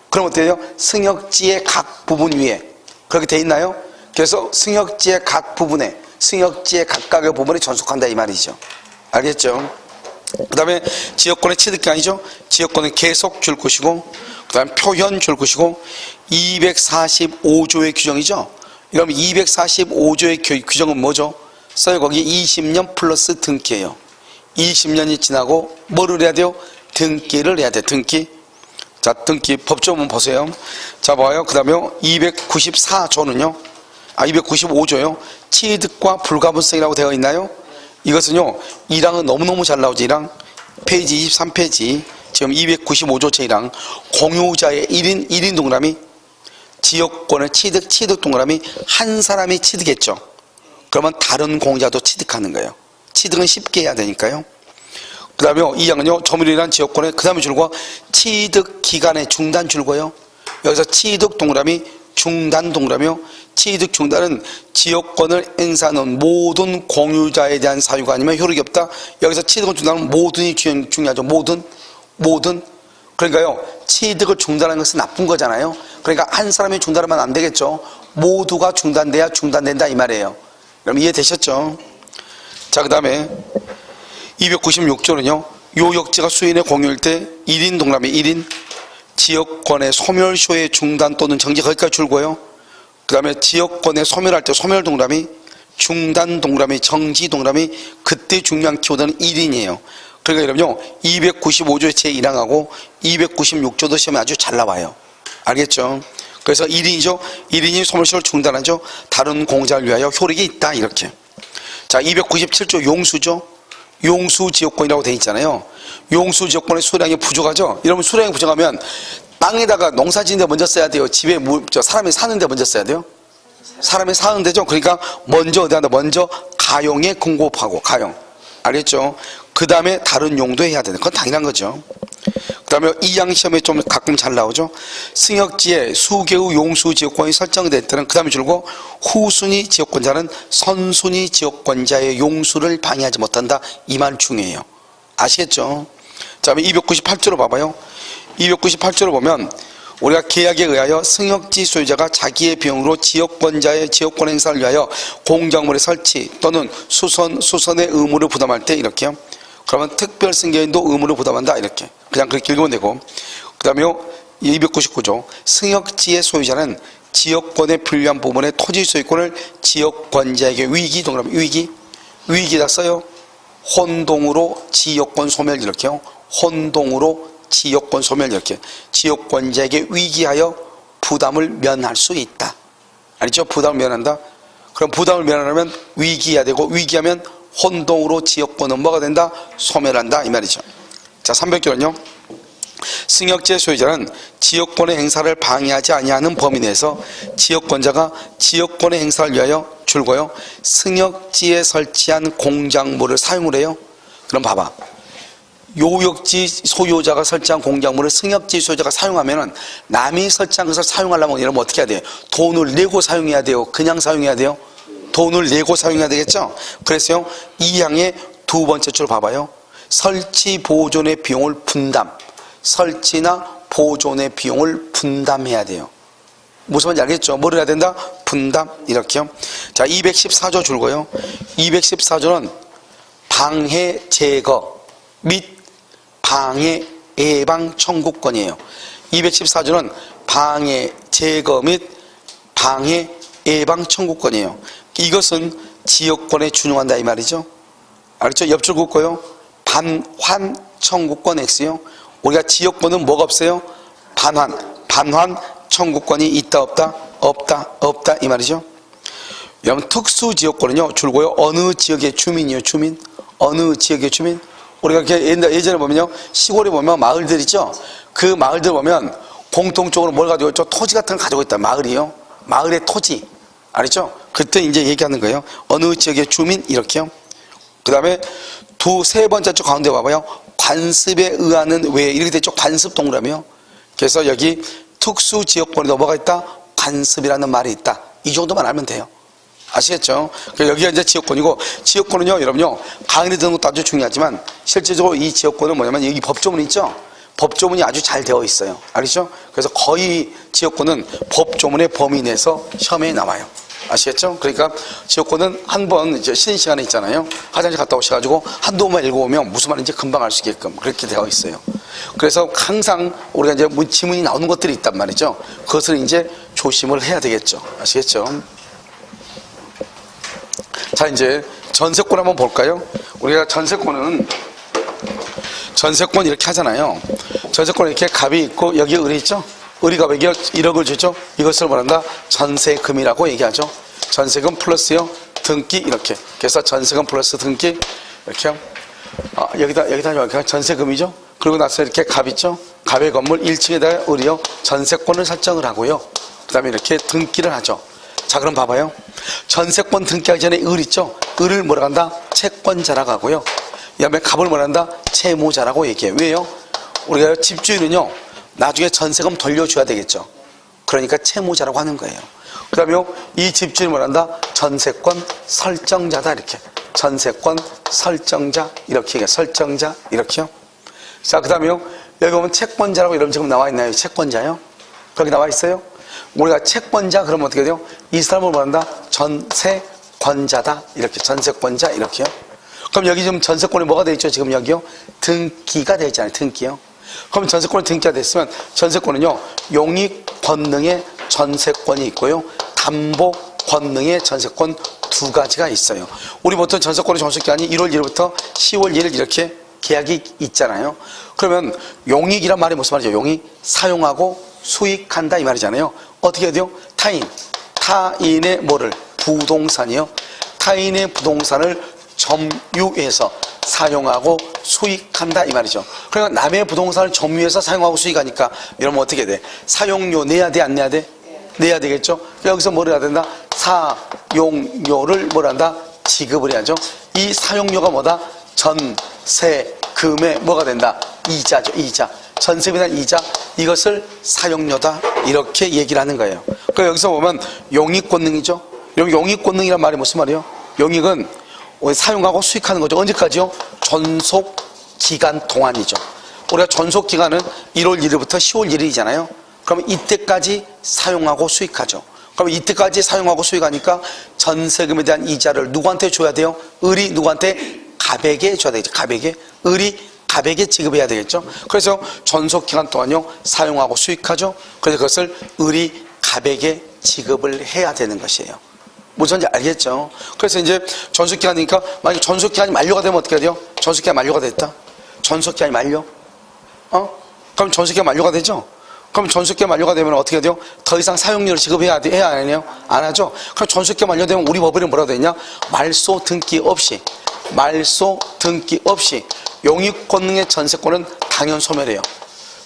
그럼 어때요? 승역지의 각 부분 위에 그렇게 돼 있나요? 그래서 승역지의 각 부분에, 승역지의 각각의 부분에 존속한다 이 말이죠. 알겠죠? 그 다음에 지역권의 취득이 아니죠. 지역권은 계속 줄 것이고, 그 다음에 표현 줄 것이고, 245조의 규정이죠. 그럼 245조의 규정은 뭐죠? 써요. 거기 20년 플러스 등기예요. 20년이 지나고 뭐를 해야 돼요? 등기를 해야 돼. 등기. 자, 등기 법조 한번 보세요. 자, 봐요. 그 다음에 294조는요, 295조요. 취득과 불가분성이라고 되어 있나요? 이것은요, 1항은 너무너무 잘 나오죠. 1항. 페이지 23페이지. 지금 295조 제1항. 공유자의 1인 동그라미. 지역권의 취득 동그라미. 한 사람이 취득했죠. 그러면 다른 공유자도 취득하는 거예요. 취득은 쉽게 해야 되니까요. 그 다음에 2항은요, 점유율이란 지역권에, 그 다음에 줄고, 취득 기간의 중단 줄고요. 여기서 취득 동그라미, 중단 동그라미요. 취득 중단은 지역권을 행사하는 모든 공유자에 대한 사유가 아니면 효력이 없다. 여기서 취득을 중단하면 모든이 중요하죠. 모든. 그러니까요, 취득을 중단하는 것은 나쁜 거잖아요. 그러니까 한 사람이 중단하면 안 되겠죠. 모두가 중단돼야 중단된다 이 말이에요. 그럼 이해되셨죠? 자, 그 다음에 296조는요. 요역지가 수인의 공유일 때 1인 동그라미 1인 지역권의 소멸시효의 중단 또는 정지 거기까지 줄고요. 그 다음에 지역권의 소멸할 때 소멸 동그라미 중단 동그라미 정지 동그라미 그때 중요한 키워드는 1인이에요. 그러니까 여러분요 295조의 제1항하고 296조도 시험에 아주 잘 나와요. 알겠죠? 그래서 1인이죠. 1인이 소멸시효를 중단하죠. 다른 공자를 위하여 효력이 있다 이렇게. 자, 297조 용수죠. 용수지역권이라고 되어 있잖아요. 용수지역권의 수량이 부족하죠. 여러분 수량이 부족하면 땅에다가 농사 짓는 데 먼저 써야 돼요. 집에 사람이 사는데 먼저 써야 돼요. 사람이 사는 데죠. 그러니까 먼저 어디 한다. 먼저 가용에 공급하고 가용. 알겠죠? 그 다음에 다른 용도 해야 되는 그건 당연한 거죠. 그 다음에 이양 시험에 좀 가끔 잘 나오죠. 승역지에 수개의 용수지역권이 설정될 때는 그 다음에 줄고 후순위 지역권자는 선순위 지역권자의 용수를 방해하지 못한다. 이 말 중요해요. 아시겠죠? 자, 298조로 봐봐요. 298조를 보면 우리가 계약에 의하여 승역지 소유자가 자기의 비용으로 지역권자의 지역권 행사를 위하여 공작물의 설치 또는 수선의 의무를 부담할 때 이렇게요. 그러면 특별 승계인도 의무를 부담한다 이렇게 그냥 그렇게 읽으면 되고, 그 다음에 299조 승역지의 소유자는 지역권에 불리한 부분의 토지 소유권을 지역권자에게 위기 동그라미 위기다 써요. 혼동으로 지역권 소멸 이렇게요. 혼동으로 지역권 소멸 이렇게 지역권자에게 위기하여 부담을 면할 수 있다. 알죠? 부담을 면한다. 그럼 부담을 면하려면 위기해야 되고 위기하면 혼동으로 지역권은 뭐가 된다? 소멸한다 이 말이죠. 자, 300조는요. 승역지의 소유자는 지역권의 행사를 방해하지 아니하는 범위 내에서 지역권자가 지역권의 행사를 위하여 줄고요. 승역지에 설치한 공작물을 사용을 해요. 그럼 봐봐. 요역지 소유자가 설치한 공작물을 승역지 소유자가 사용하면은 남이 설치한 것을 사용하려면 여러분 어떻게 해야 돼요? 돈을 내고 사용해야 돼요? 그냥 사용해야 돼요? 돈을 내고 사용해야 되겠죠? 그래서요, 이 항의 두 번째 줄 봐봐요. 설치 보존의 비용을 분담. 설치나 보존의 비용을 분담해야 돼요. 무슨 말인지 알겠죠? 뭐를 해야 된다? 분담. 이렇게요. 자, 214조 줄고요. 214조는 방해 제거 및 방해 예방 청구권이에요. 214조는 방해 제거 및 방해 예방 청구권이에요. 이것은 지역권에 준용한다 이 말이죠. 알겠죠? 옆줄 긋고요. 반환 청구권 X요. 우리가 지역권은 뭐가 없어요? 반환 청구권이 있다 없다 이 말이죠. 여러분 특수지역권은요 줄고요. 어느 지역의 주민이요 주민. 어느 지역의 주민. 우리가 예전에 보면요 시골에 보면 마을들 있죠. 그 마을들 보면 공통적으로 뭘 가지고 있죠? 토지 같은 걸 가지고 있다. 마을이요. 마을의 토지. 알겠죠? 그때 이제 얘기하는 거예요. 어느 지역의 주민 이렇게요. 그 다음에 세 번째 쪽 가운데 봐봐요. 관습에 의하는 왜 이렇게 됐죠? 관습 동그라미요. 그래서 여기 특수지역권에도 뭐가 있다? 관습이라는 말이 있다. 이 정도만 알면 돼요. 아시겠죠? 여기가 이제 지역권이고, 지역권은요, 여러분요, 강의를 듣는 것도 아주 중요하지만, 실제적으로 이 지역권은 뭐냐면, 여기 법조문이 있죠? 법조문이 아주 잘 되어 있어요. 알겠죠? 그래서 거의 지역권은 법조문의 범위 내에서 시험에 나와요. 아시겠죠? 그러니까 지역권은 한번 이제 쉬는 시간에 있잖아요. 화장실 갔다 오셔가지고 한두 번만 읽어보면 무슨 말인지 금방 알 수 있게끔 그렇게 되어 있어요. 그래서 항상 우리가 이제 지문이 나오는 것들이 있단 말이죠. 그것을 이제 조심을 해야 되겠죠. 아시겠죠? 자, 이제 전세권 한번 볼까요? 우리가 전세권 이렇게 하잖아요. 전세권 이렇게 갑이 있고 여기 을이 있죠? 을이가 1억을 주죠? 이것을 뭐란다? 전세금이라고 얘기하죠. 전세금 플러스요 등기 이렇게. 그래서 전세금 플러스 등기 이렇게요. 여기다 전세금이죠. 그리고 나서 이렇게 갑 있죠. 갑의 건물 1층에다가 을이요 전세권을 설정을 하고요. 그 다음에 이렇게 등기를 하죠. 자, 그럼 봐봐요. 전세권 등기하기 전에 을 있죠. 을을 뭐라 한다? 채권자라고 하고요. 그 다음에 갑을 뭐라 한다? 채무자라고 얘기해요. 왜요? 우리가 집주인은요 나중에 전세금 돌려줘야 되겠죠. 그러니까 채무자라고 하는 거예요. 그 다음에 이 집주인이 뭐란다? 전세권 설정자다. 이렇게. 전세권 설정자. 이렇게. 설정자. 이렇게요. 자, 그 다음에 여기 보면 채권자라고 이름 지금 나와 있나요? 채권자요? 거기 나와 있어요? 우리가 채권자 그러면 어떻게 돼요? 이 사람을 뭐란다? 전세권자다. 이렇게. 전세권자. 이렇게요. 그럼 여기 지금 전세권이 뭐가 되어 있죠? 지금 여기요? 등기가 되어 있잖아요. 등기요. 그럼 전세권이 등기가 됐으면 전세권은요, 용익 권능의 전세권이 있고요, 담보 권능의 전세권 두 가지가 있어요. 우리 보통 전세권의 존속기간이 1월 1일부터 10월 1일 이렇게 계약이 있잖아요. 그러면 용익이란 말이 무슨 말이죠? 용익, 사용하고 수익한다 이 말이잖아요. 어떻게 해야 돼요? 타인의 뭐를? 부동산이요. 타인의 부동산을 점유해서 사용하고 수익한다 이 말이죠. 그러니까 남의 부동산을 점유해서 사용하고 수익하니까 이러면 어떻게 돼? 사용료 내야 돼? 안 내야 돼? 내야 되겠죠. 여기서 뭘 해야 된다? 사용료를 뭘 한다? 지급을 해야죠. 이 사용료가 뭐다? 전세금의 뭐가 된다? 이자죠. 이자. 전세금에 대한 이자, 이것을 사용료다 이렇게 얘기를 하는 거예요. 그러니까 여기서 보면 용익권능이죠. 여기 용익권능이란 말이 무슨 말이에요? 용익은 사용하고 수익하는 거죠. 언제까지요? 존속기간 동안이죠. 우리가 존속기간은 1월 1일부터 10월 1일이잖아요. 그럼 이때까지 사용하고 수익하죠. 그럼 이때까지 사용하고 수익하니까 전세금에 대한 이자를 누구한테 줘야 돼요? 을이 누구한테? 갑에게 줘야 되겠죠. 갑에게. 을이 갑에게 지급해야 되겠죠. 그래서 존속기간 동안요, 사용하고 수익하죠. 그래서 그것을 을이 갑에게 지급을 해야 되는 것이에요. 무슨지 알겠죠? 그래서 이제 존속기간이니까 만약에 존속기간이 만료가 되면 어떻게 돼요? 존속기간 만료가 됐다? 존속기간이 만료? 그럼 존속기간 만료가 되죠? 그럼 존속기간 만료가 되면 어떻게 돼요? 더 이상 사용료를 지급해야 해야 안 해요? 안 하죠? 그럼 존속기간 만료되면 우리 법에는 뭐라고 되어 있냐? 말소 등기 없이 용익권능의 전세권은 당연 소멸해요.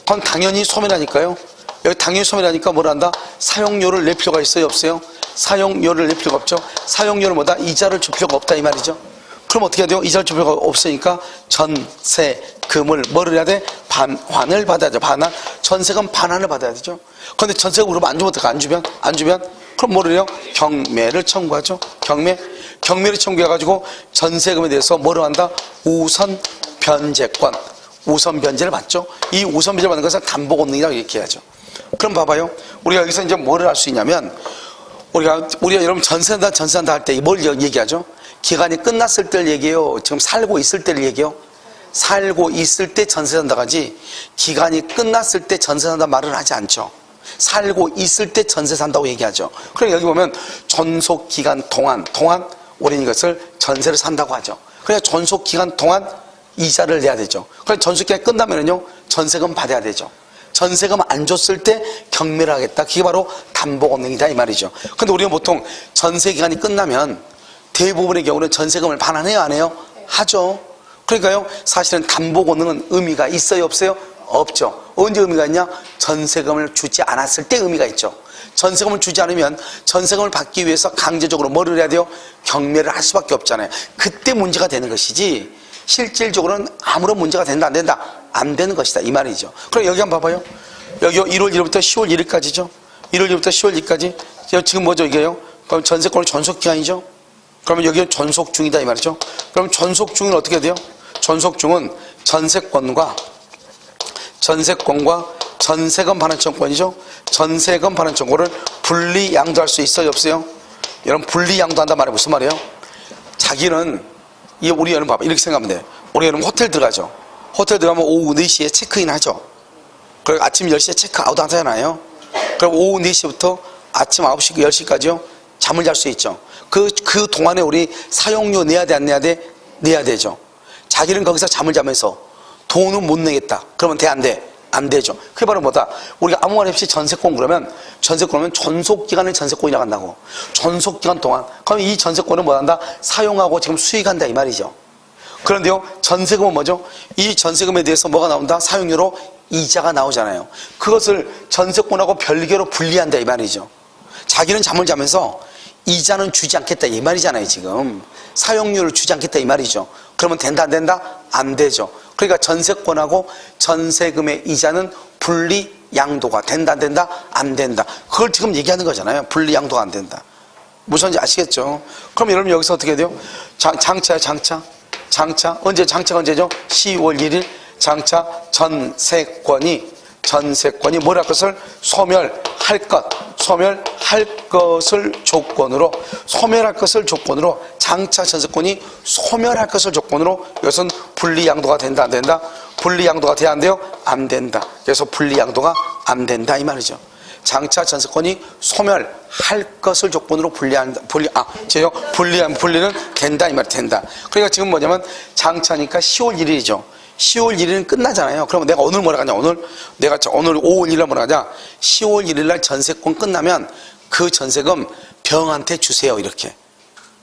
그건 당연히 소멸하니까요. 여기 당연히 소멸하니까 뭘 한다? 사용료를 낼 필요가 있어요? 없어요? 사용료를 낼 필요가 없죠. 사용료를 뭐다? 이자를 줄 필요가 없다 이 말이죠. 그럼 어떻게 해야 돼요? 이자를 줄 필요가 없으니까 전세금을 뭐를 해야 돼? 반환을 받아야 돼. 반환. 전세금 반환을 받아야 되죠. 그런데 전세금 그러면 안 주면 어떡해? 안 주면 그럼 뭐를 해요? 경매를 청구하죠. 경매를 청구해가지고 전세금에 대해서 뭐를 한다? 우선 변제권. 우선 변제를 받죠. 이 우선 변제를 받는 것을 담보 권능이라고 이렇게 해야죠. 그럼 봐봐요. 우리가 여기서 이제 뭐를 할 수 있냐면, 우리가 여러분 전세한다 할 때 뭘 얘기하죠? 기간이 끝났을 때를 얘기해요? 지금 살고 있을 때를 얘기해요? 살고 있을 때 전세 산다고 하지, 기간이 끝났을 때 전세 산다 말을 하지 않죠. 살고 있을 때 전세 산다고 얘기하죠. 그러니까 여기 보면 존속기간 동안 우리는 이것을 전세를 산다고 하죠. 그러니까 존속기간 동안 이자를 내야 되죠. 그러니까 존속기간이 끝나면은요, 전세금 받아야 되죠. 전세금 안 줬을 때 경매를 하겠다. 그게 바로 담보권능이다 이 말이죠. 근데 우리는 보통 전세기간이 끝나면 대부분의 경우는 전세금을 반환해요, 안 해요? 하죠. 그러니까요, 사실은 담보권능은 의미가 있어요, 없어요? 없죠. 언제 의미가 있냐? 전세금을 주지 않았을 때 의미가 있죠. 전세금을 주지 않으면 전세금을 받기 위해서 강제적으로 뭐를 해야 돼요? 경매를 할 수밖에 없잖아요. 그때 문제가 되는 것이지, 실질적으로는 아무런 문제가 된다 안 된다? 안 되는 것이다 이 말이죠. 그럼 여기 한번 봐봐요. 여기 1월 1일부터 10월 1일까지죠. 1월 1일부터 10월 1일까지. 지금 뭐죠 이게요? 그럼 전세권의 존속기간이죠. 그러면 여기는 존속 중이다 이 말이죠. 그럼 존속 중은 어떻게 돼요? 존속 중은 전세권과 전세금 반환청권이죠. 전세금 반환청권을 분리 양도할 수 있어요, 없어요? 여러분, 분리 양도한단 말이 무슨 말이에요? 자기는, 우리 여러분 봐봐, 이렇게 생각하면 돼요. 우리 여러분 호텔 들어가죠. 호텔 들어가면 오후 4시에 체크인 하죠. 그리고 아침 10시에 체크아웃 하잖아요. 그럼 오후 4시부터 아침 9시, 10시까지요, 잠을 잘 수 있죠. 그 동안에 우리 사용료 내야 돼, 안 내야 돼? 내야 되죠. 자기는 거기서 잠을 자면서 돈은 못 내겠다. 그러면 돼, 안 돼? 안 되죠. 그게 바로 뭐다? 우리가 아무 말 없이 전세권 그러면 존속기간을 전세권이라고 한다고. 존속기간 동안. 그럼 이 전세권은 뭐 한다? 사용하고 지금 수익한다 이 말이죠. 그런데요, 전세금은 뭐죠? 이 전세금에 대해서 뭐가 나온다? 사용료로 이자가 나오잖아요. 그것을 전세권하고 별개로 분리한다 이 말이죠. 자기는 잠을 자면서 이자는 주지 않겠다 이 말이잖아요. 지금 사용료를 주지 않겠다 이 말이죠. 그러면 된다 안 된다? 안 되죠. 그러니까 전세권하고 전세금의 이자는 분리 양도가 된다 안 된다? 안 된다. 그걸 지금 얘기하는 거잖아요. 분리양도가 안 된다. 무슨지 아시겠죠? 그럼 여러분 여기서 어떻게 돼요? 장차야 장차. 장차가 언제죠? 10월 1일 장차 전세권이 뭘 할 것을 소멸할 것을 조건으로 장차 전세권이 소멸할 것을 조건으로 이것은 분리양도가 된다 안 된다? 분리양도가 돼야 안 돼요? 안 된다. 그래서 분리양도가 안 된다 이 말이죠. 장차 전세권이 소멸할 것을 조건으로 분리는 된다 이 말이 된다. 그러니까 지금 뭐냐면 장차니까 10월 1일이죠. 10월 1일은 끝나잖아요. 그러면 내가 오늘 뭐라 하냐? 오늘 5월 1일 뭐라 하냐? 10월 1일 날 전세권 끝나면 그 전세금 병한테 주세요 이렇게.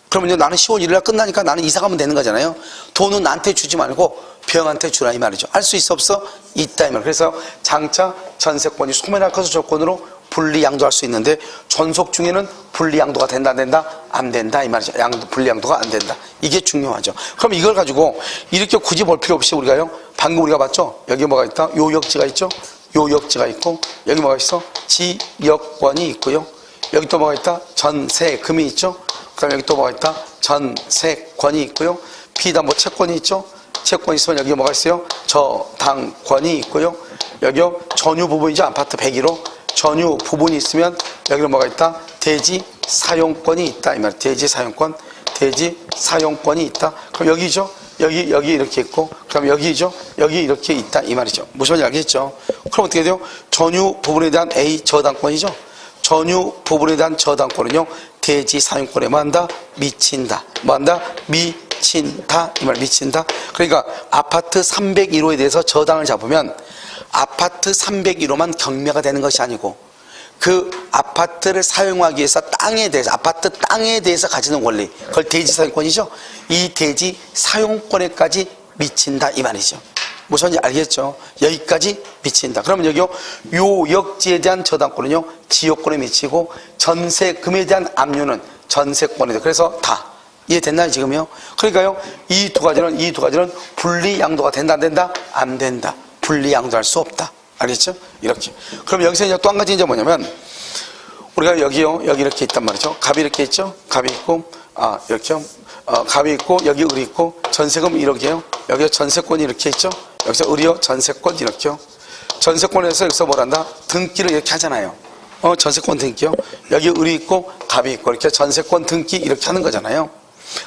그러면 나는 10월 1일 날 끝나니까 나는 이사 가면 되는 거잖아요. 돈은 나한테 주지 말고 병한테 주라 이 말이죠. 할 수 있어 없어? 있다 이 말. 그래서 장차 전세권이 소멸할 것을 조건으로 분리양도할 수 있는데 존속 중에는 분리양도가 된다 안 된다? 안 된다 이 말이죠. 분리양도가 안 된다. 이게 중요하죠. 그럼 이걸 가지고 이렇게 굳이 볼 필요 없이 우리가요. 방금 우리가 봤죠? 여기 뭐가 있다? 요역지가 있죠? 요역지가 있고 여기 뭐가 있어? 지역권이 있고요. 여기 또 뭐가 있다? 전세금이 있죠? 그 다음에 여기 또 뭐가 있다? 전세권이 있고요. 피담보 채권이 있죠? 채권이 있으면 여기 뭐가 있어요? 저당권이 있고요. 여기요 전유 부분이죠. 아파트 101호 전유 부분이 있으면 여기는 뭐가 있다? 대지 사용권이 있다 이 말. 대지 사용권이 있다. 그럼 여기죠? 여기 이렇게 있고 그다음에 여기죠? 여기 이렇게 있다 이 말이죠. 무슨 말인지 알겠죠? 그럼 어떻게 돼요? 전유 부분에 대한 A 저당권이죠. 전유 부분에 대한 저당권은요 대지 사용권에 뭐한다? 미친다. 미친다 이 말. 미친다. 그러니까 아파트 301호에 대해서 저당을 잡으면 아파트 301호만 경매가 되는 것이 아니고 그 아파트를 사용하기 위해서 아파트 땅에 대해서 가지는 권리, 그걸 대지 사용권이죠. 이 대지 사용권에까지 미친다 이 말이죠. 무슨 말인지 알겠죠? 여기까지 미친다. 그러면 여기요 요역지에 대한 저당권은요 지역권에 미치고 전세금에 대한 압류는 전세권에 돼. 그래서 다 이해됐나요 지금요? 그러니까요 이 두 가지는 분리양도가 된다 안 된다? 안 된다. 분리양도할 수 없다. 알겠죠? 이렇게. 그럼 여기서 이제 또 한 가지 이제 뭐냐면 우리가 여기 이렇게 있단 말이죠. 갑이 이렇게 있죠? 갑이 있고 이렇게요. 갑이 있고 여기 을이 있고 전세금 1억이에요. 여기 전세권이 이렇게 있죠? 여기서 을이요 전세권 이렇게요. 전세권에서 여기서 뭘 한다? 등기를 이렇게 하잖아요. 전세권 등기요. 여기 을이 있고 갑이 있고 이렇게 전세권 등기 이렇게 하는 거잖아요.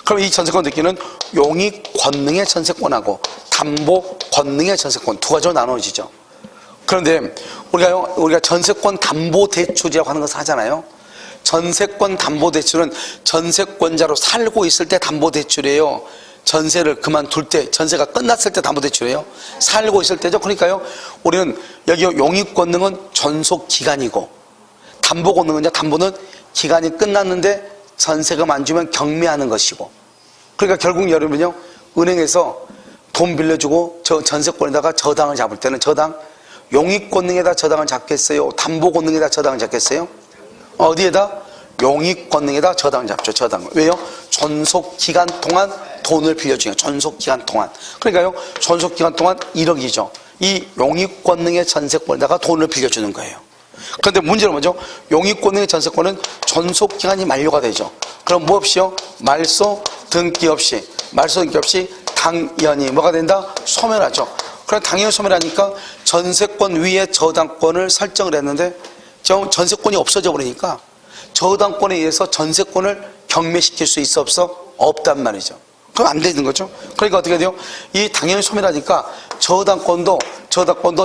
그럼 이 전세권 등기는 용익 권능의 전세권하고 담보 권능의 전세권 두 가지로 나눠지죠. 그런데 우리가 전세권 담보대출이라고 하는 것을 하잖아요. 전세권 담보대출은 전세권자로 살고 있을 때 담보대출이에요. 전세를 그만둘 때, 전세가 끝났을 때 담보대출이에요. 살고 있을 때죠. 그러니까요 우리는 여기 용익권능은 존속기간이고 담보권능은요 담보는 기간이 끝났는데 전세금 안 주면 경매하는 것이고, 그러니까 결국 여러분요 은행에서 돈 빌려주고 저 전세권에다가 저당을 잡을 때는 저당 용익권능에다 저당을 잡겠어요? 담보권능에다 저당을 잡겠어요? 어디에다? 용익권능에다 저당을 잡죠. 저당을. 왜요? 존속기간 동안 돈을 빌려주니까. 존속기간 동안. 그러니까요 존속기간 동안 1억이죠. 이 용익권능의 전세권에다가 돈을 빌려주는 거예요. 그런데 문제는 뭐죠? 용익권능의 전세권은 존속기간이 만료가 되죠. 그럼 뭐 없이요? 말소 등기 없이 당연히 뭐가 된다? 소멸하죠. 그럼 당연히 소멸하니까 전세권 위에 저당권을 설정을 했는데 전세권이 없어져 버리니까 저당권에 의해서 전세권을 경매시킬 수 있어 없어? 없단 말이죠. 그럼 안 되는 거죠. 그러니까 어떻게 돼요? 이 당연히 소멸하니까 저당권도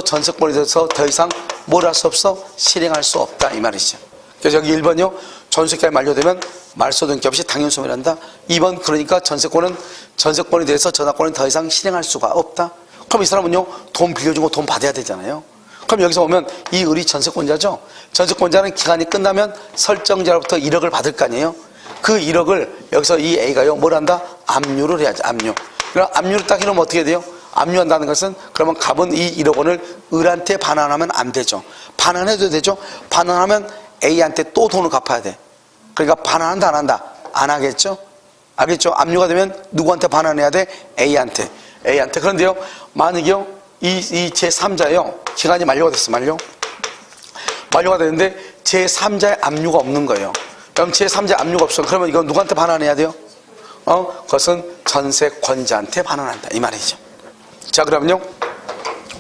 전세권에 대해서 더 이상 뭘 할 수 없어? 실행할 수 없다 이 말이죠. 그래서 여기 1번이요 전세기간이 만료되면 말소 등기 없이 당연히 소멸한다. 2번 그러니까 전세권에 대해서 저당권은 더 이상 실행할 수가 없다. 그럼 이 사람은요 돈 빌려주고 돈 받아야 되잖아요. 그럼 여기서 보면 이 을이 전세권자죠. 전세권자는 기간이 끝나면 설정자로부터 1억을 받을 거 아니에요. 그 1억을 여기서 이 A가요 뭘 한다? 압류를 해야죠. 압류. 그럼 압류를 딱 해놓으면 어떻게 돼요? 압류한다는 것은 그러면 갑은 이 1억 원을 을한테 반환하면 안 되죠. 반환해도 되죠. 반환하면 A한테 또 돈을 갚아야 돼. 그러니까 반환한다 안 한다? 안 하겠죠. 알겠죠? 압류가 되면 누구한테 반환해야 돼? A한테. 그런데요 만약에요 이 제3자요 기간이 만료가 됐어. 만료가 되는데 제3자의 압류가 없는 거예요. 그럼 제3자의 압류가 없어. 그러면 이건 누구한테 반환해야 돼요? 그것은 전세권자한테 반환한다 이 말이죠. 자, 그러면요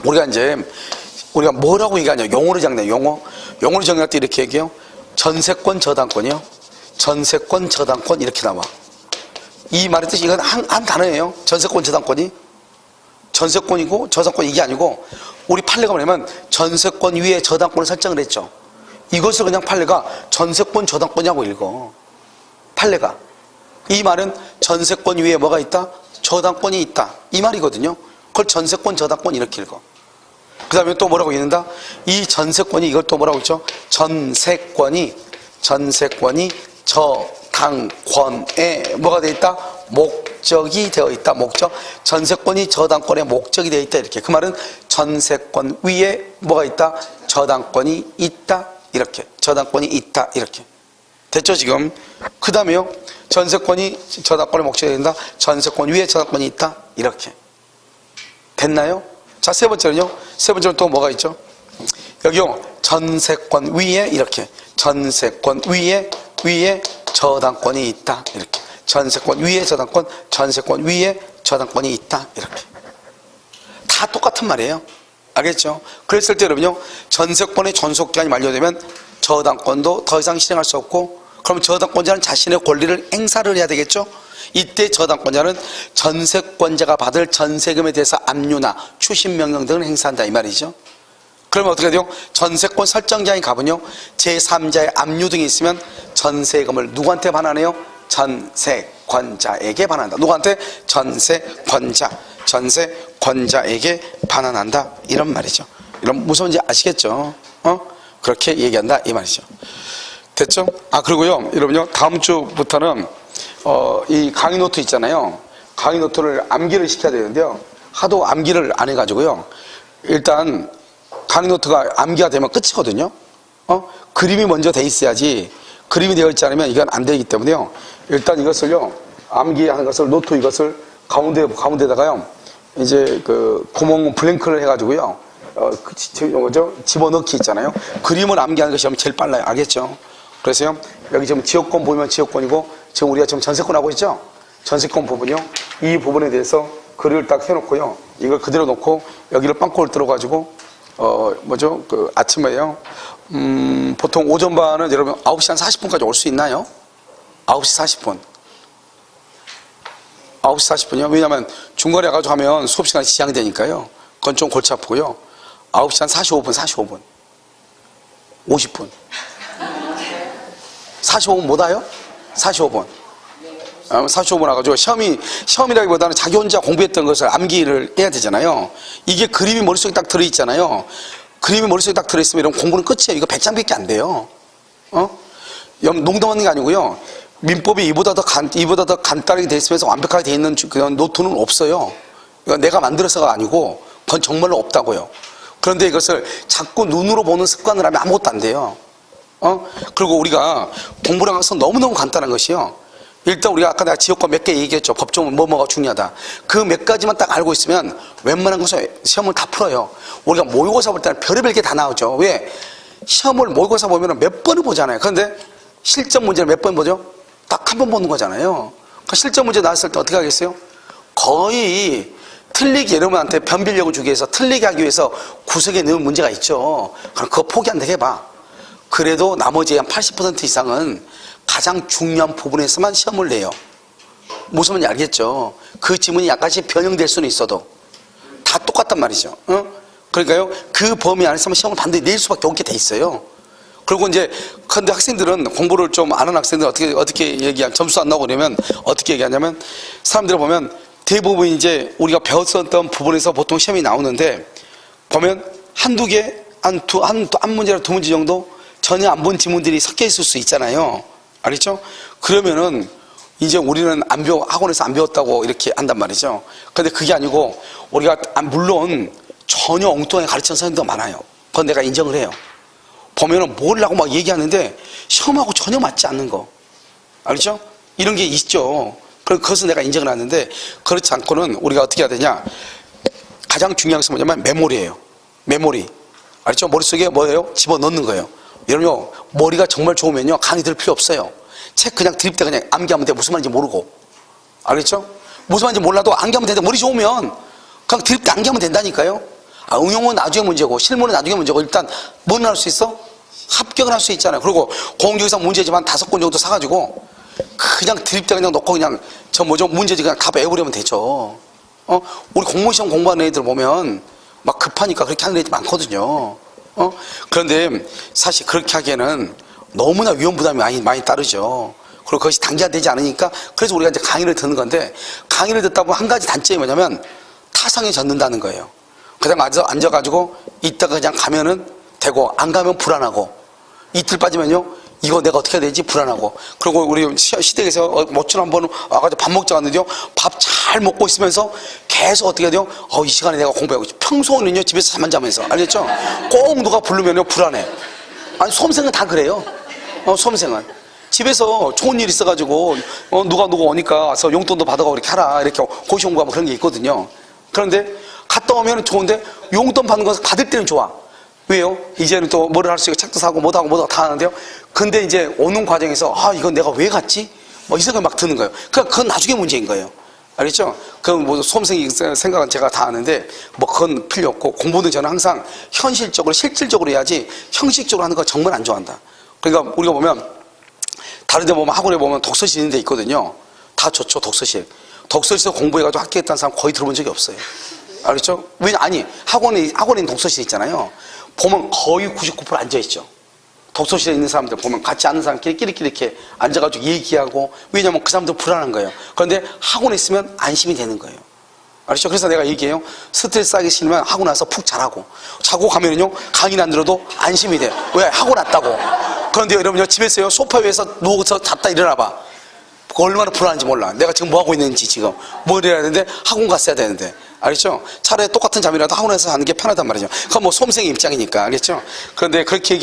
우리가 뭐라고 얘기하냐, 용어로 정리해. 용어로 정리할 때 이렇게 얘기해요. 전세권 저당권이요, 전세권 저당권 이렇게 나와. 이 말의 뜻이 이건 한 단어예요. 전세권 저당권이 전세권이고 저당권 이게 아니고, 우리 판례가 뭐냐면 전세권 위에 저당권을 설정을 했죠. 이것을 그냥 판례가 전세권 저당권이라고 읽어. 판례가 이 말은 전세권 위에 뭐가 있다? 저당권이 있다 이 말이거든요. 그걸 전세권 저당권 이렇게 읽어. 그 다음에 또 뭐라고 읽는다? 이 전세권이 이걸 또 뭐라고 있죠? 전세권이 저당권에 뭐가 되어 있다? 목적이 되어 있다. 목적. 전세권이 저당권의 목적이 되어 있다 이렇게. 그 말은 전세권 위에 뭐가 있다? 저당권이 있다 이렇게. 저당권이 있다 이렇게. 됐죠 지금? 그 다음에요 전세권이 저당권의 목적이 된다. 전세권 위에 저당권이 있다 이렇게. 됐나요? 자, 세 번째는요. 세 번째는 또 뭐가 있죠? 여기요. 전세권 위에 이렇게. 전세권 위에 저당권이 있다 이렇게. 전세권 위에 저당권, 전세권 위에 저당권이 있다 이렇게. 다 똑같은 말이에요. 알겠죠? 그랬을 때 여러분요, 전세권의 존속기간이 만료되면 저당권도 더 이상 실행할 수 없고, 그럼 저당권자는 자신의 권리를 행사를 해야 되겠죠? 이때 저당권자는 전세권자가 받을 전세금에 대해서 압류나 추심 명령 등을 행사한다 이 말이죠. 그러면 어떻게 돼요? 전세권 설정자인 갑은요, 제3자의 압류 등이 있으면 전세금을 누구한테 반환해요? 전세권자에게 반환한다. 누구한테? 전세권자에게 반환한다 이런 말이죠. 이런 무서운지 아시겠죠? 그렇게 얘기한다 이 말이죠. 됐죠? 그리고요 여러분요, 다음 주부터는 이 강의 노트 있잖아요. 강의 노트를 암기를 시켜야 되는데요, 하도 암기를 안 해가지고요, 일단 강의 노트가 암기가 되면 끝이거든요. 그림이 먼저 돼 있어야지, 그림이 되어 있지 않으면 이건 안 되기 때문에요, 일단 이것을요, 암기하는 것을, 노트 이것을 가운데다가요, 이제 그 구멍 블랭크를 해가지고요, 집어넣기 있잖아요. 그림을 암기하는 것이 제일 빨라요. 알겠죠? 그래서요, 여기 지금 지역권 보면 지역권이고, 지금 우리가 지금 전세권 하고 있죠? 전세권 부분이요, 이 부분에 대해서 글을 딱 해놓고요, 이걸 그대로 놓고 여기를 빵꾸를 뚫어가지고 그 아침에요, 보통 오전 반은 여러분 9시 한 40분까지 올 수 있나요? 9시 40분. 9시 40분이요. 왜냐면 중간에 가가지고 하면 수업시간이 지장되니까요. 그건 좀 골치 아프고요. 9시 한 45분. 50분. 45분 못 와요? 45분. 45분 와가지고 시험이라기보다는 자기 혼자 공부했던 것을 암기를 해야 되잖아요. 이게 그림이 머릿속에 딱 들어있잖아요. 그림이 머릿속에 딱 들어있으면 이런 공부는 끝이에요. 이거 100장밖에 안 돼요. 농담하는 게 아니고요, 민법이 이보다 더 간단하게 돼 있으면서 완벽하게 돼 있는 그런 노트는 없어요. 이건 내가 만들어서가 아니고 그건 정말로 없다고요. 그런데 이것을 자꾸 눈으로 보는 습관을 하면 아무것도 안 돼요. 그리고 우리가 공부를 하면서 너무너무 간단한 것이요, 일단 우리가 아까 내가 지역권 몇 개 얘기했죠. 법조문 뭐가 중요하다. 그 몇 가지만 딱 알고 있으면 웬만한 것을 시험을 다 풀어요. 우리가 모의고사 볼 때는 별의별 게 다 나오죠. 왜? 시험을 모의고사 보면 몇 번을 보잖아요. 그런데 실전 문제를 몇 번 보죠? 딱 한 번 보는 거잖아요. 그 실전 문제 나왔을 때 어떻게 하겠어요? 거의 틀리게, 여러분한테 변별력을 주기 위해서, 틀리게 하기 위해서 구석에 넣은 문제가 있죠. 그럼 그거 포기 안 되게 해봐. 그래도 나머지 한 80% 이상은 가장 중요한 부분에서만 시험을 내요. 무슨 말인지 알겠죠? 그 지문이 약간씩 변형될 수는 있어도 다 똑같단 말이죠. 그러니까요, 그 범위 안에서만 시험을 반드시 낼 수밖에 없게 돼 있어요. 그리고 이제 근데 학생들은, 공부를 좀 안 하는 학생들은 어떻게 얘기하면, 점수 안 나오고 그러면 어떻게 얘기하냐면, 사람들을 보면 대부분 이제 우리가 배웠었던 부분에서 보통 시험이 나오는데, 보면 한두 개, 한 문제나 두 문제 정도 전혀 안 본 지문들이 섞여 있을 수 있잖아요. 알겠죠? 그러면은 이제 우리는 학원에서 안 배웠다고 이렇게 한단 말이죠. 근데 그게 아니고, 우리가 물론 전혀 엉뚱하게 가르치는 선생님도 많아요. 그건 내가 인정을 해요. 보면은 뭐라고 막 얘기하는데 시험하고 전혀 맞지 않는 거. 알겠죠? 이런 게 있죠. 그것은 내가 인정을 하는데, 그렇지 않고는 우리가 어떻게 해야 되냐? 가장 중요한 것은 뭐냐면 메모리예요. 메모리. 알겠죠? 머릿속에 뭐예요? 집어넣는 거예요. 여러분요, 머리가 정말 좋으면요, 강의 들을 필요 없어요. 책 그냥 드립대 그냥 암기하면 돼. 무슨 말인지 모르고. 알겠죠? 무슨 말인지 몰라도 암기하면 되는데, 머리 좋으면 그냥 드립대 암기하면 된다니까요. 응용은 나중에 문제고, 실무는 나중에 문제고, 일단 뭐는 할 수 있어? 합격을 할 수 있잖아요. 그리고 공중에서 문제지만 5권 정도 사가지고, 그냥 드립대 그냥 넣고 그냥 문제지 그냥 다 외우려면 되죠. 우리 공무원 시험 공부하는 애들 보면 막 급하니까 그렇게 하는 애들 많거든요. 그런데 사실 그렇게 하기에는 너무나 위험 부담이 많이 따르죠. 그리고 그것이 단기화되지 않으니까, 그래서 우리가 이제 강의를 듣는 건데, 강의를 듣다 보면 한 가지 단점이 뭐냐면 타성에 젖는다는 거예요. 그냥 앉아가지고 있다가 그냥 가면은 되고, 안 가면 불안하고, 이틀 빠지면요, 이거 내가 어떻게 해야 되지? 불안하고. 그리고 우리 시댁에서 모처럼 한번 와가지고 밥 먹자 갔는데요, 밥 잘 먹고 있으면서 계속 어떻게 해야 돼요? 이 시간에 내가 공부하고 있지. 평소는요, 집에서 잠만 자면서. 알겠죠? 꼭 누가 부르면요, 불안해. 아니, 수험생은 다 그래요. 수험생은. 집에서 좋은 일 있어가지고, 누가 오니까 와서 용돈도 받아가고 이렇게 하라. 이렇게 고시 공부하면 그런 게 있거든요. 그런데 갔다 오면 좋은데, 용돈 받는 것을 받을 때는 좋아. 왜요? 이제는 또 뭐를 할 수 있고, 책도 사고, 뭐도 하고, 뭐도 다 하는데요. 근데 이제 오는 과정에서, 이건 내가 왜 갔지? 이 생각이 막 드는 거예요. 그건 나중에 문제인 거예요. 알겠죠? 그건 뭐 수험생이 생각은 제가 다 아는데, 그건 필요 없고, 공부는 저는 항상 현실적으로, 실질적으로 해야지, 형식적으로 하는 거 정말 안 좋아한다. 그러니까 우리가 보면, 다른 데 보면 학원에 보면 독서실 있는 데 있거든요. 다 좋죠, 독서실. 독서실에서 공부해가지고 합격했다는 사람 거의 들어본 적이 없어요. 알겠죠? 학원에 있는 독서실 있잖아요. 보면 거의 99% 앉아있죠. 독서실에 있는 사람들 보면 같이 아는 사람끼리 이렇게 앉아가지고 얘기하고, 왜냐면 그 사람들 불안한 거예요. 그런데 학원에 있으면 안심이 되는 거예요. 알겠죠? 그래서 내가 얘기해요. 스트레스 하기 싫으면 하고 나서 푹 자라고. 자고 가면은요, 강의는 안 들어도 안심이 돼요. 왜? 하고 났다고. 그런데 여러분요, 집에서요, 소파 위에서 누워서 잤다 일어나봐. 얼마나 불안한지 몰라. 내가 지금 뭐 하고 있는지, 지금. 뭘 해야 되는데, 학원 갔어야 되는데. 알겠죠? 차라리 똑같은 잠이라도 학원에서 하는 게 편하단 말이죠. 그건 뭐 수험생의 입장이니까. 알겠죠? 그런데 그렇게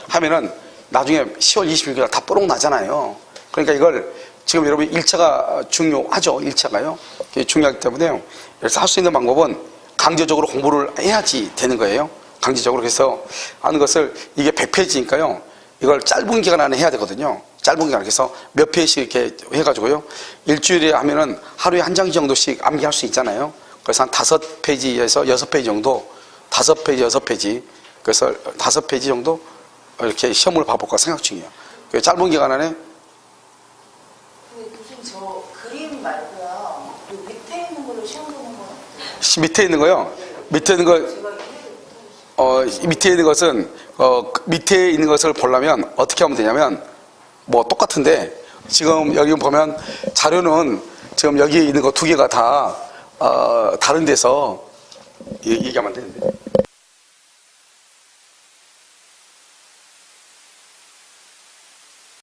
하면은 나중에 10월 26일 다 뽀록 나잖아요. 그러니까 이걸 지금 여러분 1차가 중요하죠. 1차가요. 중요하기 때문에 그래서 할 수 있는 방법은 강제적으로 공부를 해야지 되는 거예요. 강제적으로. 그래서 하는 것을 이게 100페이지니까요. 이걸 짧은 기간 안에 해야 되거든요. 짧은 기간. 그래서 몇 페이지씩 이렇게 해가지고요. 일주일에 하면은 하루에 한 장 정도씩 암기할 수 있잖아요. 그래서 한 5페이지에서 6페이지 정도, 5페이지, 6페이지, 그래서 5페이지 정도 이렇게 시험을 봐볼까 생각 중이에요. 짧은 기간 안에. 교수님, 저 그림 말고요, 밑에 있는 거를 시험 보는 거는? 밑에 있는 거요? 밑에 있는 거, 밑에 있는 것은, 밑에 있는 것을 보려면 어떻게 하면 되냐면, 뭐 똑같은데, 지금 여기 보면 자료는 지금 여기 있는 거 2개가 다 다른 데서 얘기하면 안 되는데.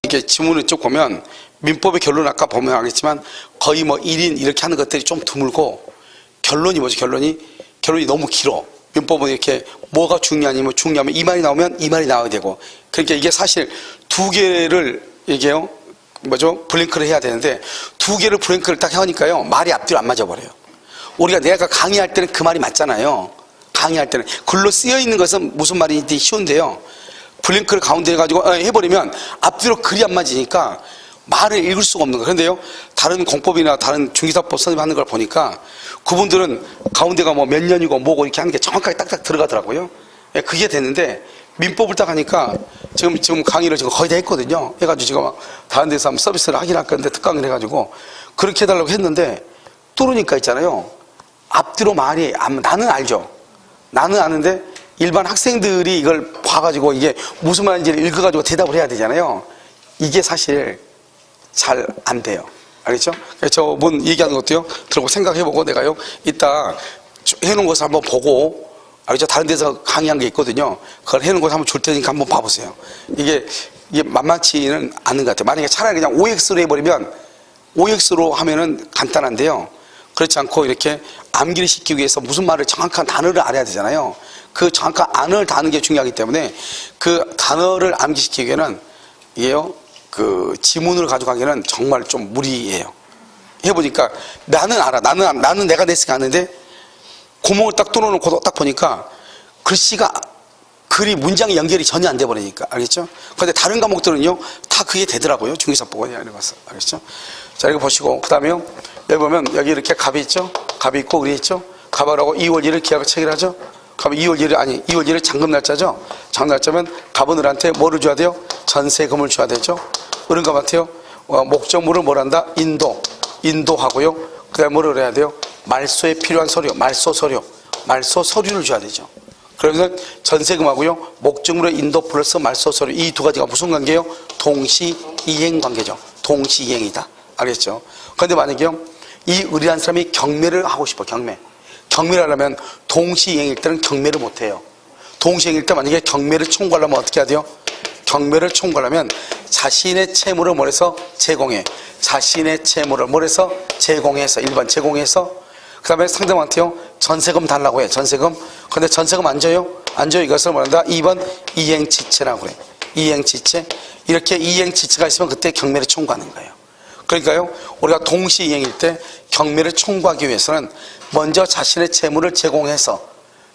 이렇게 지문을 쭉 보면 민법의 결론 아까 보면 알겠지만 거의 뭐 1인 이렇게 하는 것들이 좀 드물고, 결론이 뭐죠? 결론이 너무 길어. 민법은 이렇게 뭐가 중요하냐면 이 말이 나오면 이 말이 나와야 되고, 그러니까 이게 사실 2개를 얘기해요. 블랭크를 해야 되는데 2개를 블랭크를 딱 하니까요, 말이 앞뒤로 안 맞아버려요. 내가 강의할 때는 그 말이 맞잖아요. 강의할 때는. 글로 쓰여 있는 것은 무슨 말인지 쉬운데요. 블랭크를 가운데 해가지고 해버리면 앞뒤로 글이 안 맞으니까 말을 읽을 수가 없는 거예요. 그런데요, 다른 공법이나 다른 중기사법 선생님 하는 걸 보니까 그분들은 가운데가 뭐 몇 년이고 뭐고 이렇게 하는 게 정확하게 딱딱 들어가더라고요. 그게 됐는데 민법을 딱 하니까 지금 강의를 지금 거의 다 했거든요. 해가지고 지금 막 다른 데서 한번 서비스를 하긴 할 건데 특강을 해가지고 그렇게 해달라고 했는데 뚫으니까 있잖아요. 앞뒤로 말이 나는 알죠. 나는 아는데 일반 학생들이 이걸 봐가지고 이게 무슨 말인지를 읽어가지고 대답을 해야 되잖아요. 이게 사실 잘 안 돼요. 알겠죠? 저분 얘기하는 것도요, 들고 생각해보고 내가요, 이따 해놓은 것을 한번 보고, 알겠죠? 다른 데서 강의한 게 있거든요. 그걸 해놓은 것을 한번 줄 테니까 한번 봐보세요. 이게 만만치는 않는 것 같아요. 만약에 차라리 그냥 OX로 해버리면, OX로 하면은 간단한데요. 그렇지 않고 이렇게 암기를 시키기 위해서 무슨 말을 정확한 단어를 알아야 되잖아요. 그 정확한 단어를 다는 게 중요하기 때문에 그 단어를 암기시키기 위해는 이게요, 그 지문을 가져가기는 정말 좀 무리예요. 해보니까 나는 알아. 나는 내가 냈으니까 아는데 구멍을 딱 뚫어놓고 딱 보니까 글씨가 글이 문장이 연결이 전혀 안 돼 버리니까. 알겠죠? 근데 다른 과목들은요 다 그게 되더라고요. 중개사법원이 아니라서. 알겠죠? 자, 이거 보시고 그다음에요. 여기 보면 여기 이렇게 갑이 있죠? 갑이 있고 을이 있죠? 갑하고 2월 1일 계약을 체결하죠? 갑은 2월 1일 아니 2월 1일 잔금 날짜죠? 잔금 날짜면 갑은 을한테 뭐를 줘야 돼요? 전세금을 줘야 되죠? 을은 갑한테요. 목적물을 뭘 한다? 인도하고요. 그다음에 뭐를 해야 돼요? 말소에 필요한 서류, 말소 서류를 줘야 되죠. 그러면 전세금하고요, 목적물의 인도 플러스 말소 서류, 이 두 가지가 무슨 관계예요? 동시이행 관계죠. 동시이행이다. 알겠죠? 그런데 만약에요, 이 을이라는 사람이 경매를 하고 싶어, 경매를 하려면 동시이행일 때는 경매를 못 해요. 동시이행일 때 만약에 경매를 청구하려면 어떻게 해야 돼요? 경매를 청구하려면 자신의 채무를 뭘해서 제공해. 자신의 채무를 뭘해서 제공해서, 1번 제공해서, 그 다음에 상대방한테요, 전세금 달라고 해, 전세금. 근데 전세금 안 줘요? 안 줘요. 이것을 뭐란다? 2번 이행지체라고 그래. 이행지체. 이렇게 이행지체가 있으면 그때 경매를 청구하는 거예요. 그러니까요, 우리가 동시이행일 때 경매를 청구하기 위해서는 먼저 자신의 채무를 제공해서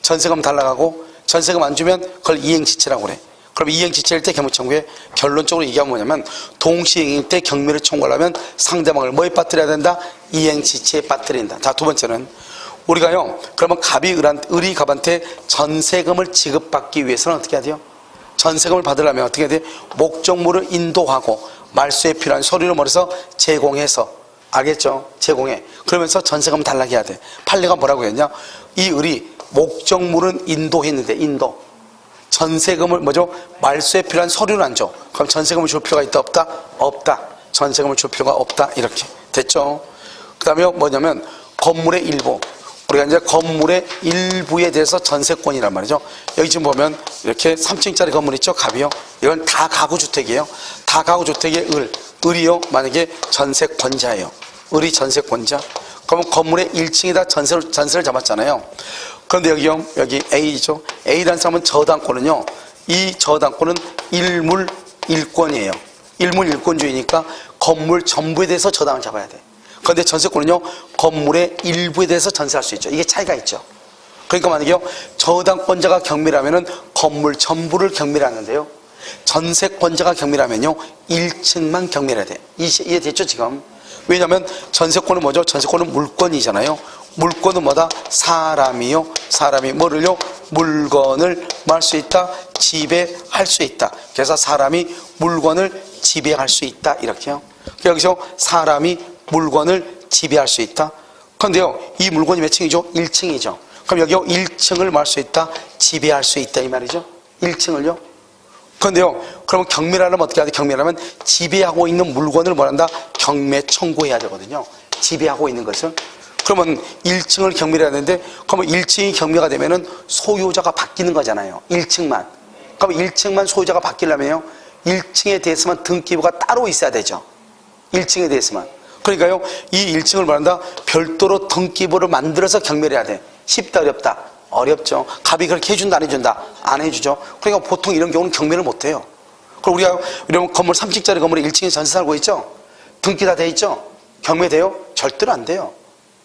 전세금 달라고, 전세금 안 주면 그걸 이행지체라고 그래. 그럼 이행지체일 때 경매 청구에 결론적으로 얘기하면 뭐냐면, 동시이행일 때 경매를 청구하려면 상대방을 뭐에 빠뜨려야 된다? 이행지체에 빠뜨린다. 자, 두 번째는 우리가요, 그러면 을이 갑한테 전세금을 지급받기 위해서는 어떻게 해야 돼요? 전세금을 받으려면 어떻게 해야 돼요? 목적물을 인도하고 말소에 필요한 서류를 뭐해서 제공해서, 알겠죠? 제공해. 그러면서 전세금 달라고 해야 돼. 판례가 뭐라고 했냐? 이 을이 목적물은 인도했는데, 전세금을 뭐죠? 말소에 필요한 서류는 안 줘. 그럼 전세금을 줄 필요가 있다 없다? 없다. 전세금을 줄 필요가 없다. 이렇게 됐죠? 그 다음에 뭐냐면 건물의 일부, 우리가 이제 건물의 일부에 대해서 전세권이란 말이죠. 여기 지금 보면 이렇게 3층짜리 건물 있죠? 갑이요. 이건 다 가구주택이에요. 다 가구주택의 을이요, 만약에 전세권자예요. 을이 전세권자. 그러면 건물의 1층에다 전세를 잡았잖아요. 그런데 여기요, 여기 A죠. A라는 사람은 저당권은요, 이 저당권은 일물 일권이에요. 일물 일권주의니까 건물 전부에 대해서 저당을 잡아야 돼. 그런데 전세권은요, 건물의 일부에 대해서 전세할 수 있죠. 이게 차이가 있죠. 그러니까 만약에요, 저당권자가 경매를 하면은 건물 전부를 경매를 하는데요, 전세권자가 경매를 하면요, 1층만 경매를 해야 돼. 이해됐죠, 지금? 왜냐하면 전세권은 뭐죠? 전세권은 물권이잖아요. 물권은 뭐다? 사람이요. 사람이 뭐를요? 물건을 뭐 할 수 있다? 지배할 수 있다. 그래서 사람이 물건을 지배할 수 있다. 이렇게요. 여기서 사람이 물건을 지배할 수 있다. 그런데요, 이 물건이 몇 층이죠? 1층이죠. 그럼 여기요, 1층을 뭐 할 수 있다? 지배할 수 있다. 이 말이죠. 1층을요. 그런데요, 그러면 경매를 하려면 어떻게 해야 돼? 경매를 하면 지배하고 있는 물건을 뭐 한다? 경매 청구해야 되거든요. 지배하고 있는 것을. 그러면 1층을 경매를 해야 되는데, 그러면 1층이 경매가 되면은 소유자가 바뀌는 거잖아요. 1층만. 그럼 1층만 소유자가 바뀌려면요, 1층에 대해서만 등기부가 따로 있어야 되죠. 1층에 대해서만. 그러니까요, 이 1층을 말한다, 별도로 등기부를 만들어서 경매를 해야 돼. 쉽다, 어렵다? 어렵죠. 갑이 그렇게 해준다, 안 해준다? 안 해주죠. 그러니까 보통 이런 경우는 경매를 못 해요. 그럼 우리가 이런 건물 3층짜리 건물에 1층에 전세 살고 있죠? 등기 다 돼 있죠? 경매돼요? 절대로 안 돼요.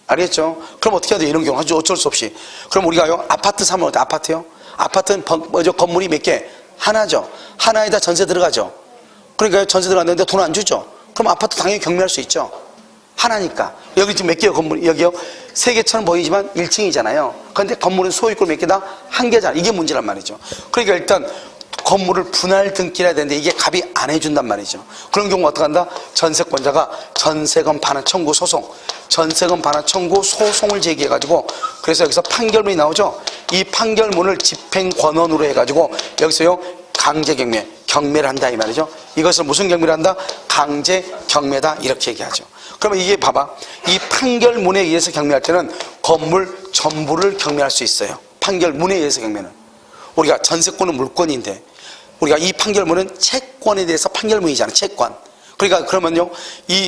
알겠죠? 그럼 어떻게 해야 돼요? 이런 경우 어쩔 수 없이. 그럼 우리가요, 아파트 사면 어때? 아파트요? 아파트는 뭐죠? 건물이 몇 개? 하나죠. 하나에다 전세 들어가죠. 그러니까 전세 들어갔는데 돈 안 주죠. 그럼 아파트 당연히 경매할 수 있죠. 하나니까. 여기 지금 몇 개요? 건물, 여기요? 3개처럼 보이지만 1층이잖아요. 그런데 건물은 소유권 몇 개다? 1개잖아. 이게 문제란 말이죠. 그러니까 일단 건물을 분할 등기를 해야 되는데 이게 갑이 안 해준단 말이죠. 그런 경우 어떻게 한다? 전세권자가 전세금 반환 청구 소송, 전세금 반환 청구 소송을 제기해가지고, 그래서 여기서 판결문이 나오죠. 이 판결문을 집행권원으로 해가지고 여기서요, 강제 경매를 한다 이 말이죠. 이것을 무슨 경매를 한다? 강제 경매다 이렇게 얘기하죠. 그러면 이게 봐봐, 이 판결문에 의해서 경매할 때는 건물 전부를 경매할 수 있어요. 판결문에 의해서 경매는. 우리가 전세권은 물권인데, 우리가 이 판결문은 채권에 대해서 판결문이잖아. 채권. 그러니까 그러면요,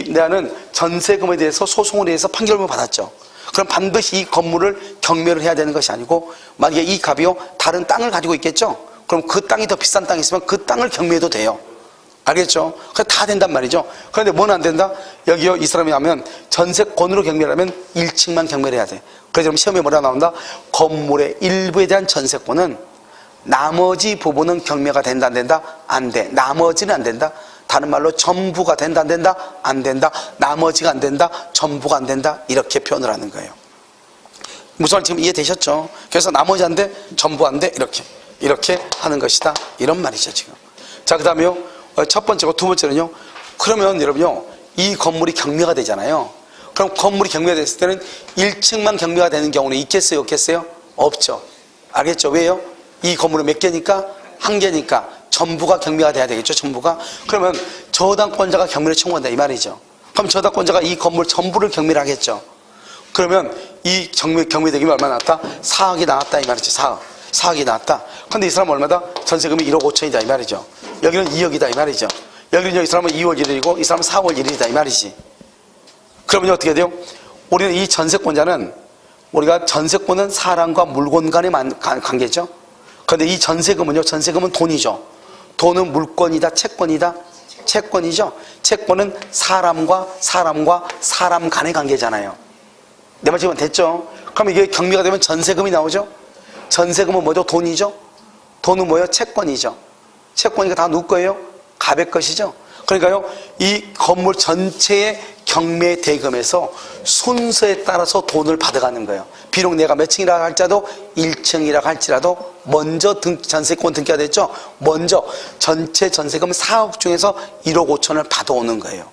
나는 전세금에 대해서 소송을 해서 판결문을 받았죠. 그럼 반드시 이 건물을 경매를 해야 되는 것이 아니고, 만약에 이 갑이요, 다른 땅을 가지고 있겠죠. 그럼 그 땅이 더 비싼 땅이 있으면 그 땅을 경매해도 돼요. 알겠죠? 그래서 다 된단 말이죠. 그런데 뭐는 안 된다? 여기요, 이 사람이 하면 전세권으로 경매를 하면 1층만 경매를 해야 돼. 그래서 시험에 뭐라 나온다? 건물의 일부에 대한 전세권은 나머지 부분은 경매가 된다 안 된다? 안 돼. 나머지는 안 된다. 다른 말로 전부가 된다 안 된다? 안 된다. 나머지가 안 된다. 전부가 안 된다. 이렇게 표현을 하는 거예요. 무슨 말 지금 이해되셨죠? 그래서 나머지 안 돼, 전부 안 돼, 이렇게 하는 것이다. 이런 말이죠 지금. 자, 그 다음에요, 첫 번째고 두 번째는요. 그러면 여러분요, 이 건물이 경매가 되잖아요. 그럼 건물이 경매가 됐을 때는 1층만 경매가 되는 경우는 있겠어요, 없겠어요? 없죠. 알겠죠? 왜요? 이 건물은 몇 개니까? 한 개니까 전부가 경매가 돼야 되겠죠, 전부가. 그러면 저당권자가 경매를 청구한다 이 말이죠. 그럼 저당권자가 이 건물 전부를 경매를 하겠죠. 그러면 이 경매대금이 얼마 나왔다? 4억이 나왔다 이 말이죠. 4억이 나왔다. 근데 이 사람은 얼마다? 전세금이 1억 5천이다 이 말이죠. 여기는 2억이다 이 말이죠. 여기는 이 사람은 2월 1일이고 이 사람은 4월 1일이다 이 말이지. 그러면 어떻게 돼요? 우리는 이 전세권자는, 우리가 전세권은 사람과 물건 간의 관계죠. 그런데 이 전세금은요, 전세금은 돈이죠. 돈은 물건이다, 채권이다? 채권이죠. 채권은 사람과 사람 간의 관계잖아요. 내 말 지금 됐죠? 그럼 이게 경매가 되면 전세금이 나오죠? 전세금은 뭐죠? 돈이죠? 돈은 뭐예요? 채권이죠. 채권이니까 다 누구 거예요? 갑의 것이죠. 그러니까요, 이 건물 전체의 경매 대금에서 순서에 따라서 돈을 받아가는 거예요. 비록 내가 몇 층이라 할지라도 1층이라 할지라도 먼저 전세권 등기가 됐죠? 먼저 전체 전세금 4억 중에서 1억 5천을 받아오는 거예요.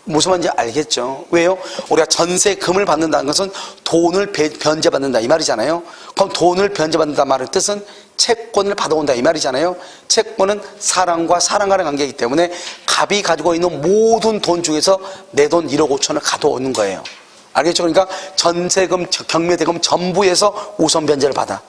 무슨 말인지 알겠죠? 왜요? 우리가 전세금을 받는다는 것은 돈을 변제받는다 이 말이잖아요. 그럼 돈을 변제받는다 말의 뜻은 채권을 받아온다 이 말이잖아요. 채권은 사람과 사람 간의 관계이기 때문에 갑이 가지고 있는 모든 돈 중에서 내 돈 1억 5천을 가져오는 거예요. 알겠죠? 그러니까 전세금, 경매대금 전부에서 우선 변제를 받아.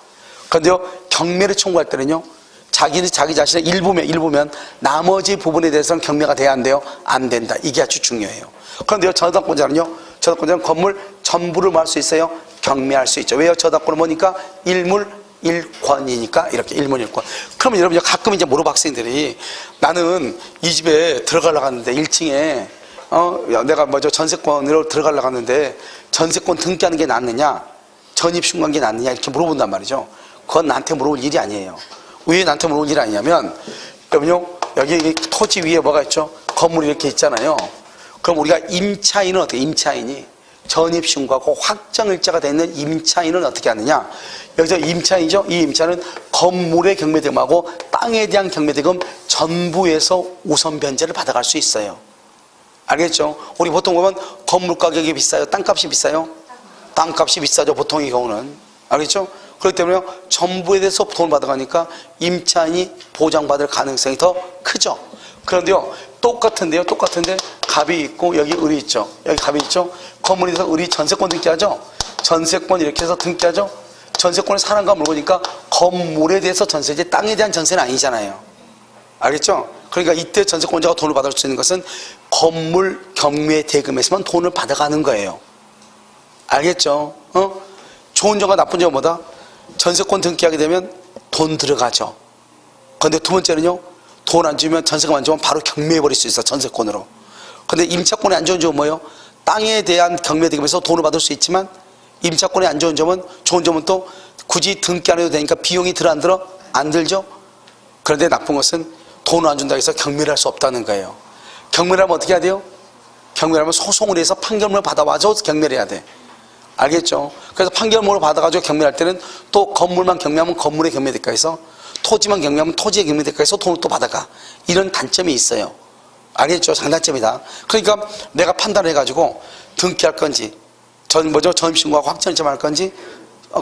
그런데요, 경매를 청구할 때는요, 자기 자신의 일부면 나머지 부분에 대해서는 경매가 돼야 안 돼요? 안 된다. 이게 아주 중요해요. 그런데요, 저당권자는 건물 전부를 뭐 할 수 있어요? 경매할 수 있죠. 왜요? 저당권은 뭐니까? 일물일권이니까 이렇게 일물일권. 그러면 여러분 가끔 이제 물어봐 학생들이, 나는 이 집에 들어가려고 하는데 1층에 내가 먼저 전세권으로 들어가려고 하는데 전세권 등기하는 게 낫느냐, 전입신고하는 게 낫느냐 이렇게 물어본단 말이죠. 그건 나한테 물어볼 일이 아니에요. 왜 나한테 물어볼 일이 아니냐면, 여러분요, 여기 토지 위에 뭐가 있죠? 건물이 이렇게 있잖아요. 그럼 우리가 임차인은 어떻게, 임차인이 전입신고하고 확정일자가 되는 임차인은 어떻게 하느냐? 여기서 임차인이죠? 이 임차는 건물의 경매대금하고 땅에 대한 경매대금 전부에서 우선 변제를 받아갈 수 있어요. 알겠죠? 우리 보통 보면 건물 가격이 비싸요? 땅값이 비싸요? 땅값이 비싸죠, 보통의 경우는. 알겠죠? 그렇기 때문에 전부에 대해서 돈을 받아가니까 임차인이 보장받을 가능성이 더 크죠. 그런데요, 똑같은데 갑이 있고 여기 을이 있죠. 여기 갑이 있죠. 건물에 대해서 을이 전세권 등기하죠. 전세권 이렇게 해서 등기하죠. 전세권은 사람과 물건이니까 건물에 대해서 전세지 땅에 대한 전세는 아니잖아요. 알겠죠? 그러니까 이때 전세권자가 돈을 받을 수 있는 것은 건물 경매 대금에서만 돈을 받아가는 거예요. 알겠죠? 좋은 점과 나쁜 점은 뭐다? 전세권 등기하게 되면 돈 들어가죠. 그런데 두 번째는요, 돈 안 주면, 전세금 안 주면 바로 경매해버릴 수 있어, 전세권으로. 근데 임차권이 안 좋은 점은 뭐예요? 땅에 대한 경매대금에서 돈을 받을 수 있지만, 임차권이 안 좋은 점은, 좋은 점은 또 굳이 등기 안 해도 되니까 비용이 들어 안 들어? 안 들죠? 그런데 나쁜 것은 돈을 안 준다고 해서 경매를 할 수 없다는 거예요. 경매를 하면 어떻게 해야 돼요? 경매를 하면 소송을 해서 판결문을 받아와서 경매를 해야 돼. 알겠죠? 그래서 판결문을 받아가지고 경매할 때는 또 건물만 경매하면 건물의 경매대가에서, 토지만 경매하면 토지의 경매대가에서 돈을 또 받아가. 이런 단점이 있어요. 알겠죠? 장단점이다. 그러니까 내가 판단해가지고 등기할 건지, 전입신고하고 확정일자 할 건지,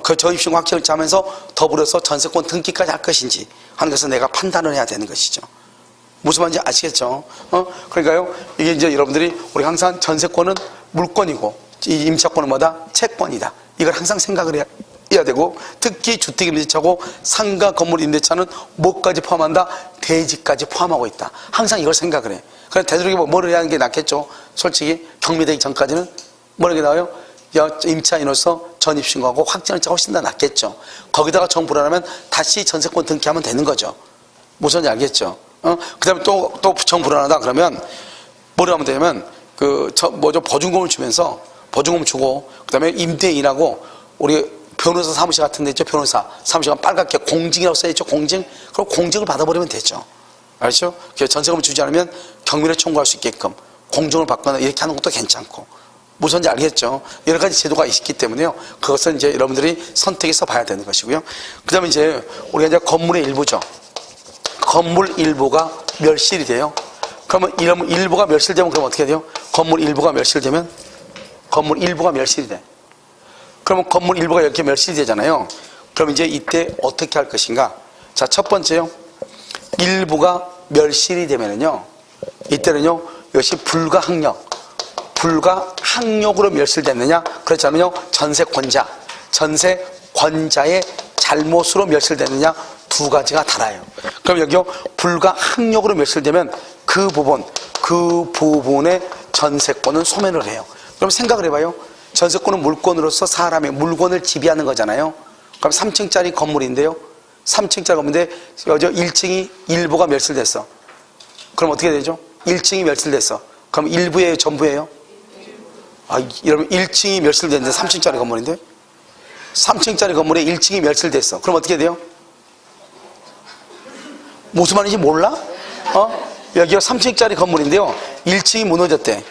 그 전입신고 확정일자 하면서 더불어서 전세권 등기까지 할 것인지 하는 것은 내가 판단을 해야 되는 것이죠. 무슨 말인지 아시겠죠? 그러니까요, 이게 이제 여러분들이, 우리 항상 전세권은 물건이고, 이 임차권은 뭐다? 채권이다. 이걸 항상 생각을 해야 되고, 특히 주택임대차고 상가 건물 임대차는 뭐까지 포함한다? 대지까지 포함하고 있다. 항상 이걸 생각을 해. 그래서 되도록이면 뭐를 해야 하는 게 낫겠죠? 솔직히 경매되기 전까지는 뭐라고 나와요? 임차인으로서 전입신고하고 확정일자가 훨씬 더 낫겠죠. 거기다가 정 불안하면 다시 전세권 등기하면 되는 거죠. 무슨 말인지 알겠죠? 그 다음에 또 정 불안하다 그러면 뭐를 하면 되냐면, 보증금을 주면서, 보증금 주고, 그 다음에 임대인하고 우리 변호사 사무실 같은 데 있죠. 변호사 사무실 가면 빨갛게 공증이라고 써있죠. 공증. 그럼 공증을 받아버리면 되죠. 알죠? 전세금을 주지 않으면 경미를 청구할 수 있게끔 공증을 받거나 이렇게 하는 것도 괜찮고. 무슨지 알겠죠? 여러 가지 제도가 있기 때문에요. 그것은 이제 여러분들이 선택해서 봐야 되는 것이고요. 그 다음에 이제 우리가 이제 건물의 일부죠. 건물 일부가 멸실이 돼요. 그러면 이러면 일부가 멸실되면 그럼 어떻게 돼요? 건물 일부가 멸실되면 건물 일부가 멸실이 돼. 그러면 건물 일부가 이렇게 멸실이 되잖아요. 그럼 이제 이때 어떻게 할 것인가? 자, 첫 번째요. 일부가 멸실이 되면은요. 이때는요. 이것이 불가항력으로 멸실됐느냐? 그렇지 않으면요. 전세권자의 잘못으로 멸실됐느냐? 두 가지가 달라요. 그럼 여기요. 불가항력으로 멸실되면 그 부분의 전세권은 소멸을 해요. 그럼 생각을 해봐요. 전세권은 물건으로서 사람의 물건을 지배하는 거잖아요. 그럼 3층짜리 건물인데요. 3층짜리 건물인데 1층이 일부가 멸실됐어. 그럼 어떻게 되죠? 1층이 멸실됐어. 그럼 일부예요? 전부예요? 여러분 1층이 멸실됐는데 3층짜리 건물인데 3층짜리 건물에 1층이 멸실됐어. 그럼 어떻게 돼요? 무슨 말인지 몰라? 여기가 3층짜리 건물인데요. 1층이 무너졌대.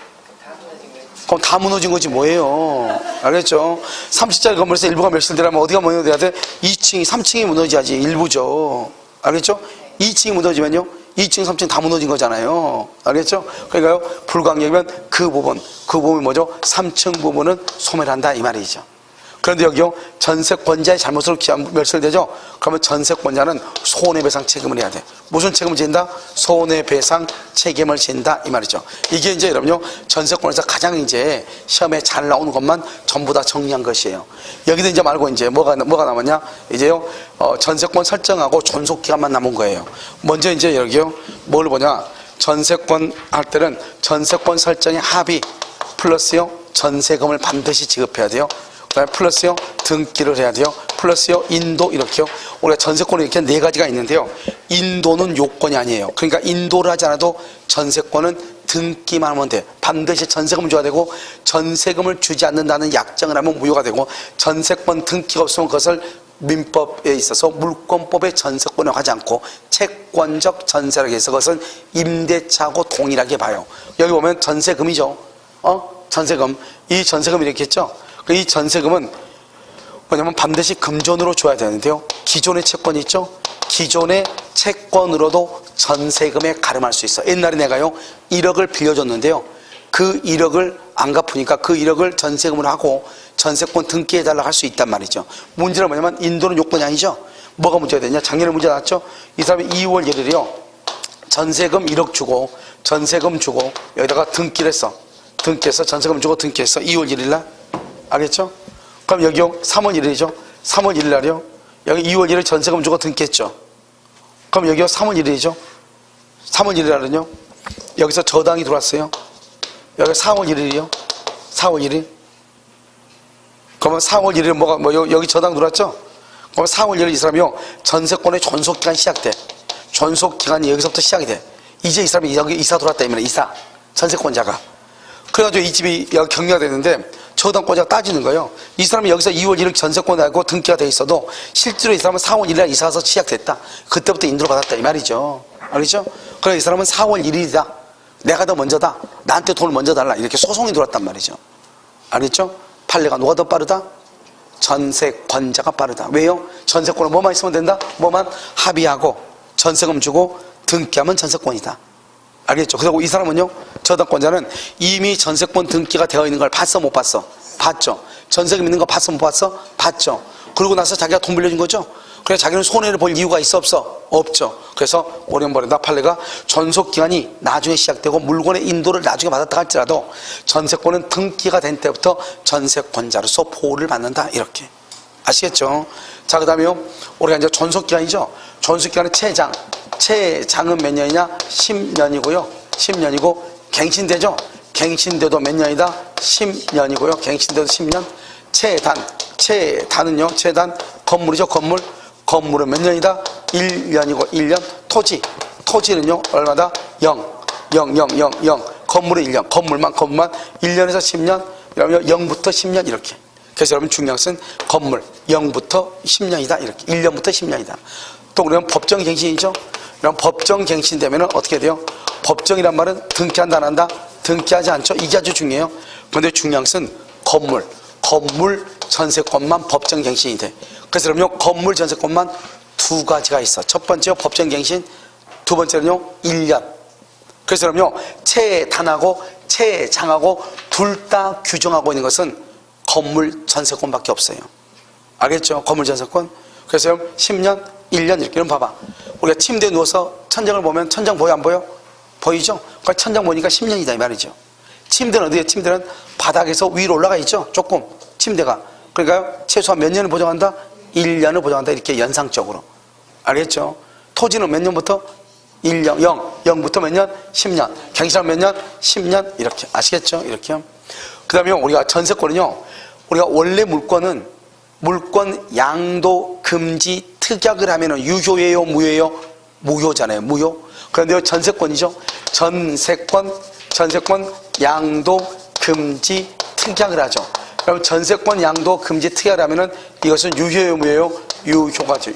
그럼 다 무너진 거지 뭐예요? 알겠죠? 3층짜리 건물에서 일부가 멸실되려면 어디가 무너져야 돼? 2층이, 3층이 무너져야지. 일부죠. 알겠죠? 2층이 무너지면요. 2층, 3층 다 무너진 거잖아요. 알겠죠? 그러니까요. 불가항력이면 그 부분이 뭐죠? 3층 부분은 소멸한다 이 말이죠. 그런데 여기요. 전세권자의 잘못으로 멸실되죠? 그러면 전세권자는 손해배상 책임을 해야 돼. 무슨 책임을 진다? 손해배상 책임을 진다 이 말이죠. 이게 이제 여러분요. 전세권에서 가장 이제 시험에 잘 나오는 것만 전부 다 정리한 것이에요. 여기도 이제 말고 이제 뭐가 남았냐? 이제요. 전세권 설정하고 존속기간만 남은 거예요. 먼저 이제 여기요. 뭘 보냐? 전세권 할 때는 전세권 설정의 합의 플러스요. 전세금을 반드시 지급해야 돼요. 그다음에 플러스요. 등기를 해야 돼요. 플러스요. 인도 이렇게요. 우리가 전세권은 이렇게 네 가지가 있는데요. 인도는 요건이 아니에요. 그러니까 인도를 하지 않아도 전세권은 등기만 하면 돼. 반드시 전세금을 줘야 되고 전세금을 주지 않는다는 약정을 하면 무효가 되고 전세권 등기가 없으면 그것을 민법에 있어서 물권법의 전세권을 하지 않고 채권적 전세라고 해서 그것은 임대차하고 동일하게 봐요. 여기 보면 전세금이죠. 전세금. 이 전세금 이렇게 했죠. 이 전세금은 뭐냐면 반드시 금전으로 줘야 되는데요. 기존의 채권이 있죠. 기존의 채권으로도 전세금에 가름할 수 있어. 옛날에 내가요 1억을 빌려줬는데요. 그 1억을 안 갚으니까 그 1억을 전세금으로 하고 전세권 등기해달라고 할 수 있단 말이죠. 문제는 뭐냐면 인도는 요건이 아니죠. 뭐가 문제가 되냐? 작년에 문제 나왔죠. 이 사람이 2월 1일이요 전세금 1억 주고 전세금 주고 여기다가 등기를 했어. 등기해서 전세금 주고 등기했어. 2월 1일날 알겠죠? 그럼 여기요 3월 1일이죠. 3월 1일 날이요. 여기 2월 1일 전세금 주고 등기했죠. 그럼 여기요 3월 1일이죠. 3월 1일 날은요. 여기서 저당이 들어왔어요. 여기 4월 1일이요. 4월 1일. 그러면 4월 1일은 여기 저당 들어왔죠? 그럼 4월 1일 이 사람이요. 전세권의 존속기간이 시작돼. 존속기간이 여기서부터 시작이 돼. 이제 이 사람이 여기 이사 들어왔다 이면 이사. 전세권자가. 그래가지고 이 집이 여기 경매가 되는데 저당권자가 따지는 거예요. 이 사람이 여기서 2월 1일 전세권을 알고 등기가 돼 있어도 실제로 이 사람은 4월 1일 날 이사가서 시작됐다. 그때부터 인도를 받았다 이 말이죠. 알겠죠? 그래서 이 사람은 4월 1일이다. 내가 더 먼저다. 나한테 돈을 먼저 달라. 이렇게 소송이 들어왔단 말이죠. 알겠죠? 판례가 누가 더 빠르다? 전세권자가 빠르다. 왜요? 전세권은 뭐만 있으면 된다? 뭐만 합의하고 전세금 주고 등기하면 전세권이다. 알겠죠? 그리고 이 사람은요, 저당권자는 이미 전세권 등기가 되어 있는 걸 봤어, 못 봤어? 봤죠. 전세금 있는 거 봤어, 못 봤어? 봤죠. 그러고 나서 자기가 돈 빌려준 거죠. 그래서 자기는 손해를 볼 이유가 있어, 없어? 없죠. 그래서 오랜만에 판례가 존속기간이 나중에 시작되고 물건의 인도를 나중에 받았다 할지라도 전세권은 등기가 된 때부터 전세권자로서 보호를 받는다. 이렇게. 아시겠죠? 자, 그 다음에요. 우리가 이제 존속기간이죠. 존속기간의 최장은 몇 년이냐? 10년이고요. 10년이고, 갱신되죠? 갱신돼도 몇 년이다? 10년이고요. 갱신돼도 10년. 최단은요? 최단, 건물이죠. 건물은 몇 년이다? 1년이고, 1년. 토지는요? 얼마다? 0. 건물은 1년. 건물만 1년에서 10년. 그러면 0부터 10년 이렇게. 그래서 여러분 중요한 건물 0부터 10년이다 이렇게 1년부터 10년이다. 또 그러면 법정갱신이죠. 그럼 법정갱신 되면 어떻게 돼요? 법정이란 말은 등기한다 안 한다? 등기하지 않죠. 이게 아주 중요해요. 그런데 중요한 것은 건물 전세권만 법정갱신이 돼. 그래서 그럼요 건물 전세권만 두 가지가 있어. 첫 번째요 법정갱신, 두 번째는요 1년. 그래서 그럼요 최단하고 최장하고 둘 다 규정하고 있는 것은 건물 전세권밖에 없어요. 알겠죠? 건물 전세권. 그래서 10년, 1년 이렇게. 그럼 봐봐. 우리가 침대에 누워서 천장을 보면 천장 보여 안 보여? 보이죠? 그러니까 천장 보니까 10년이다 이 말이죠. 침대는 어디에? 침대는 바닥에서 위로 올라가 있죠. 조금 침대가. 그러니까요 최소한 몇 년을 보장한다? 1년을 보장한다. 이렇게 연상적으로. 알겠죠? 토지는 몇 년부터? 1년, 0부터 몇 년? 10년. 갱신은 몇 년? 10년. 이렇게. 아시겠죠? 이렇게요. 그 다음에 우리가 전세권은요, 우리가 원래 물권 양도 금지 특약을 하면은 유효예요, 무효예요? 무효잖아요, 무효. 그런데 전세권이죠. 전세권 양도 금지 특약을 하죠. 그럼 전세권 양도 금지 특약을 하면은 이것은 유효예요, 무효예요? 유효가죠,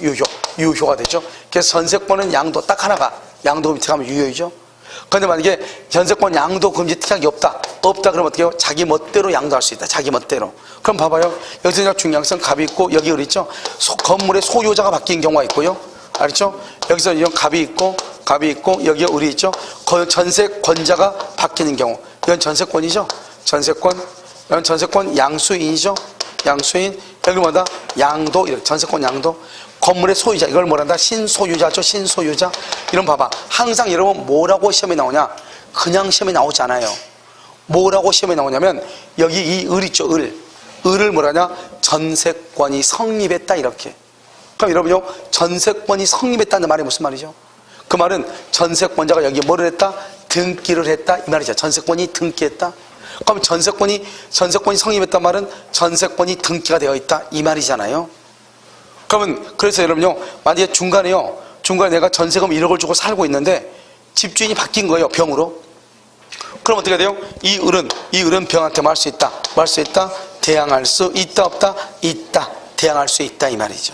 유효가 되죠. 그래서 전세권은 양도 딱 하나가 양도 금지 특약하면 유효이죠. 그런데 만약에 전세권 양도 금지 특약이 없다 그러면 어떻게 해요? 자기 멋대로 양도할 수 있다. 자기 멋대로. 그럼 봐봐요. 여기서 중요한 것은 갑이 있고 여기 을 있죠. 건물의 소유자가 바뀐 경우가 있고요. 알겠죠? 여기서 갑이 있고 여기에 을이 있죠. 전세권자가 바뀌는 경우. 이건 전세권이죠. 이건 전세권 양수인이죠. 양수인. 여기 뭐다? 양도. 이렇게 전세권 양도. 건물의 소유자, 이걸 뭐란다? 신소유자죠. 신소유자. 이런 봐봐. 항상 여러분 뭐라고 시험에 나오냐? 그냥 시험에 나오지 않아요. 뭐라고 시험에 나오냐면 여기 이 을 있죠. 을을 뭐라냐? 전세권이 성립했다 이렇게. 그럼 여러분요 전세권이 성립했다는 말이 무슨 말이죠? 그 말은 전세권자가 여기 뭐를 했다? 등기를 했다 이 말이죠. 전세권이 등기했다. 그럼 전세권이 성립했단 말은 전세권이 등기가 되어 있다 이 말이잖아요. 그러면 그래서 여러분요 만약에 중간에 내가 전세금 1억을 주고 살고 있는데 집주인이 바뀐 거예요. 병으로. 그럼 어떻게 돼요? 이 을은 병한테 말 수 있다. 대항할 수 있다 없다? 있다. 대항할 수 있다 이 말이죠.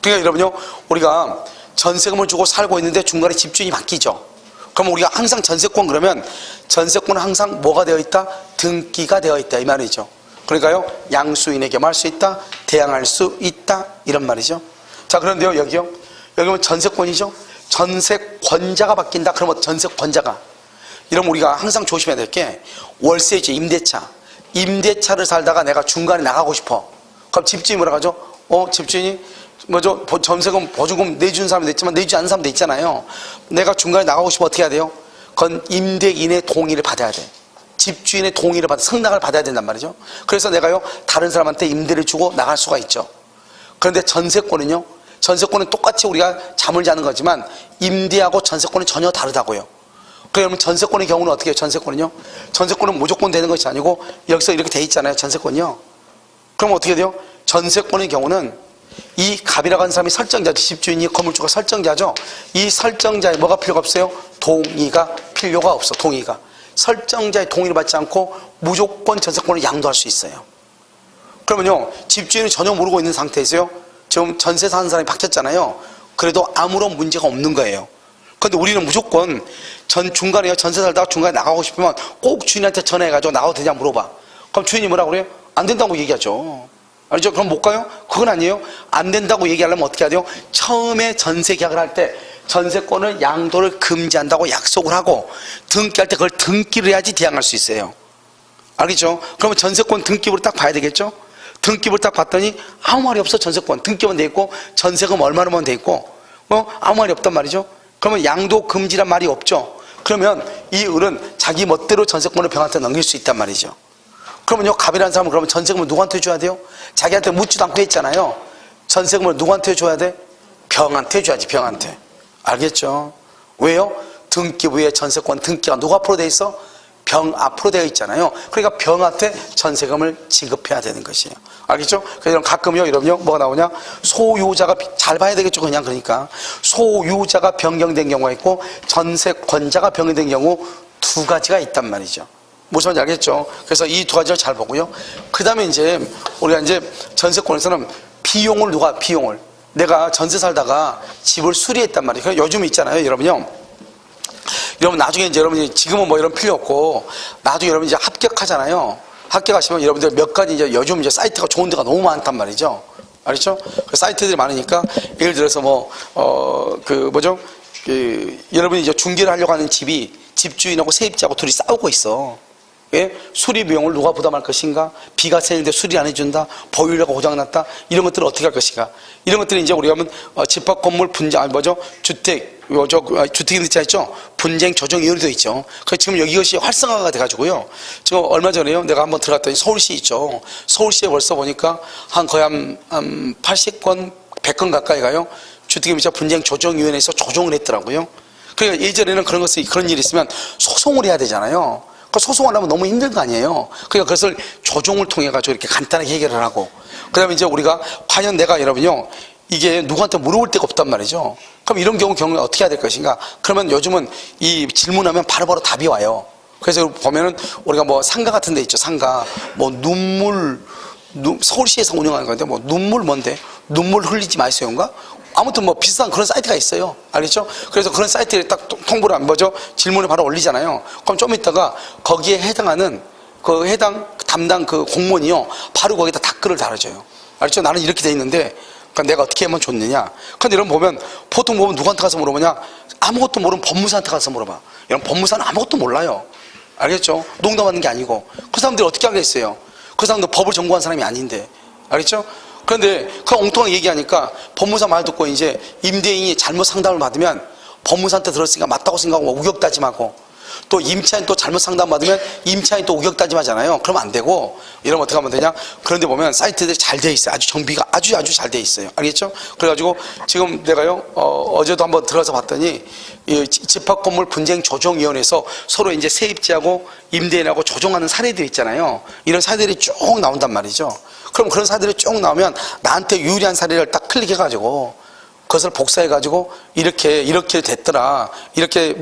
그러니까 여러분요 우리가 전세금을 주고 살고 있는데 중간에 집주인이 바뀌죠. 그럼 우리가 항상 전세권 그러면 전세권은 항상 뭐가 되어 있다? 등기가 되어 있다 이 말이죠. 그러니까요 양수인에게 말 수 있다, 대항할 수 있다 이런 말이죠. 자 그런데요 여기는 전세권이죠. 전세권자가 바뀐다. 그러면 전세권자가 이러면 우리가 항상 조심해야 될 게 월세죠. 임대차를 살다가 내가 중간에 나가고 싶어. 그럼 집주인이 뭐라 하죠? 집주인이 뭐죠? 전세금 보증금 내준 사람도 있지만 내주지 않는 사람도 있잖아요. 내가 중간에 나가고 싶으면 어떻게 해야 돼요? 그건 임대인의 동의를 받아야 돼. 집주인의 동의를 받아 승낙을 받아야 된단 말이죠. 그래서 내가요 다른 사람한테 임대를 주고 나갈 수가 있죠. 그런데 전세권은 똑같이 우리가 잠을 자는 거지만 임대하고 전세권은 전혀 다르다고요. 그러면 전세권의 경우는 어떻게 해요? 전세권은 무조건 되는 것이 아니고 여기서 이렇게 돼 있잖아요. 전세권이요. 그럼 어떻게 돼요? 전세권의 경우는 이 갑이라고 하는 사람이 설정자죠. 집주인이 건물주가 설정자죠. 이 설정자에 뭐가 필요가 없어요? 동의가 필요가 없어. 동의가. 설정자의 동의를 받지 않고 무조건 전세권을 양도할 수 있어요. 그러면요 집주인은 전혀 모르고 있는 상태에서요 지금 전세 사는 사람이 바뀌었잖아요. 그래도 아무런 문제가 없는 거예요. 그런데 우리는 무조건 중간에 전세 살다가 중간에 나가고 싶으면 꼭 주인한테 전화해가지고 나가도 되냐 물어봐. 그럼 주인이 뭐라고 그래요? 안 된다고 얘기하죠. 알죠? 그럼 못 가요? 그건 아니에요. 안 된다고 얘기하려면 어떻게 해야 돼요? 처음에 전세 계약을 할 때 전세권을 양도를 금지한다고 약속을 하고 등기할 때 그걸 등기를 해야지 대항할 수 있어요. 알겠죠? 그러면 전세권 등기부를 딱 봐야 되겠죠? 등기부를 딱 봤더니 아무 말이 없어. 전세권 등기만 돼 있고 전세금 얼마로만 돼 있고 아무 말이 없단 말이죠. 그러면 양도 금지란 말이 없죠. 그러면 이 을은 자기 멋대로 전세권을 병한테 넘길 수 있단 말이죠. 그러면요 갑이라는 사람은 그러면 전세금을 누구한테 줘야 돼요? 자기한테 묻지도 않고 했잖아요. 전세금을 누구한테 줘야 돼? 병한테 줘야지. 병한테. 알겠죠? 왜요? 등기부에 전세권 등기가 누구 앞으로 돼 있어? 병 앞으로 되어 있잖아요. 그러니까 병한테 전세금을 지급해야 되는 것이에요. 알겠죠? 그래서 가끔요 여러분요 뭐가 나오냐? 소유자가 잘 봐야 되겠죠. 그러니까 소유자가 변경된 경우가 있고 전세권자가 변경된 경우 두 가지가 있단 말이죠. 무슨 말인지 알겠죠? 그래서 이 두 가지를 잘 보고요. 그 다음에 이제 우리가 이제 전세권에서는 비용을 내가 전세 살다가 집을 수리했단 말이에요. 그래서 요즘 있잖아요, 여러분요. 여러분 나중에 이제 여러분이 지금은 뭐 이런 필요 없고 나중에 여러분 이제 합격하잖아요. 합격하시면 여러분들 몇 가지 이제 요즘 이제 사이트가 좋은 데가 너무 많단 말이죠. 알겠죠? 그 사이트들이 많으니까 예를 들어서 여러분이 이제 중개를 하려고 하는 집이 집주인하고 세입자하고 둘이 싸우고 있어. 예? 수리 비용을 누가 부담할 것인가? 비가 새는데 수리 안 해준다? 보일러가 고장났다? 이런 것들을 어떻게 할 것인가? 이런 것들이 이제 우리가 하면 집합 건물 분쟁, 주택 있지 않죠? 분쟁 조정위원회도 있죠. 그래서 지금 여기 이것이 활성화가 돼가지고요. 지금 얼마 전에요. 내가 한번 들어갔더니 서울시 있죠. 서울시에 벌써 보니까 거의 한 80건, 100건 가까이 가요. 주택임대차 분쟁 조정위원회에서 조정을 했더라고요. 그러니까 예전에는 그런 일이 있으면 소송을 해야 되잖아요. 소송을 하면 너무 힘든 거 아니에요. 그러니까 그것을 조정을 통해 가지고 이렇게 간단하게 해결을 하고, 그 다음에 이제 우리가 과연 내가 여러분요, 이게 누구한테 물어볼 데가 없단 말이죠. 그럼 이런 경우는 어떻게 해야 될 것인가? 그러면 요즘은 이 질문하면 바로바로 답이 와요. 그래서 보면은 우리가 뭐 상가 같은 데 있죠. 상가 뭐 서울시에서 운영하는 건데 뭐 눈물 흘리지 마세요인가? 아무튼 뭐 비슷한 그런 사이트가 있어요. 알겠죠? 그래서 그런 사이트에 딱 통보를 안 보죠. 질문을 바로 올리잖아요. 그럼 좀 이따가 거기에 해당하는 그 해당 담당 그 공무원이요, 바로 거기다 댓글을 달아줘요. 알겠죠? 나는 이렇게 돼 있는데 그러니까 내가 어떻게 하면 좋느냐. 근데 이런 보통 보면 누구한테 가서 물어보냐? 아무것도 모르는 법무사한테 가서 물어봐. 이런 법무사는 아무것도 몰라요. 알겠죠? 농담하는 게 아니고. 그 사람들이 어떻게 하겠어요? 그 사람들 법을 전공한 사람이 아닌데. 알겠죠? 그런데 그 엉뚱하게 얘기하니까 법무사 말 듣고 이제 임대인이 잘못 상담을 받으면 법무사한테 들었으니까 맞다고 생각하고 우격다짐하고, 또 임차인 또 잘못 상담 받으면 임차인 또 우격다짐하잖아요. 그러면 안 되고, 이러면 어떻게 하면 되냐? 그런데 보면 사이트들이 잘 돼 있어요. 아주 정비가 아주 잘 돼 있어요. 알겠죠? 그래가지고 지금 내가요, 어제도 한번 들어가서 봤더니 이 집합건물 분쟁 조정위원회에서 서로 이제 세입자하고 임대인하고 조정하는 사례들이 있잖아요. 이런 사례들이 쭉 나온단 말이죠. 그럼 그런 사례들이 쭉 나오면 나한테 유리한 사례를 딱 클릭해가지고 그것을 복사해가지고 이렇게 됐더라, 이렇게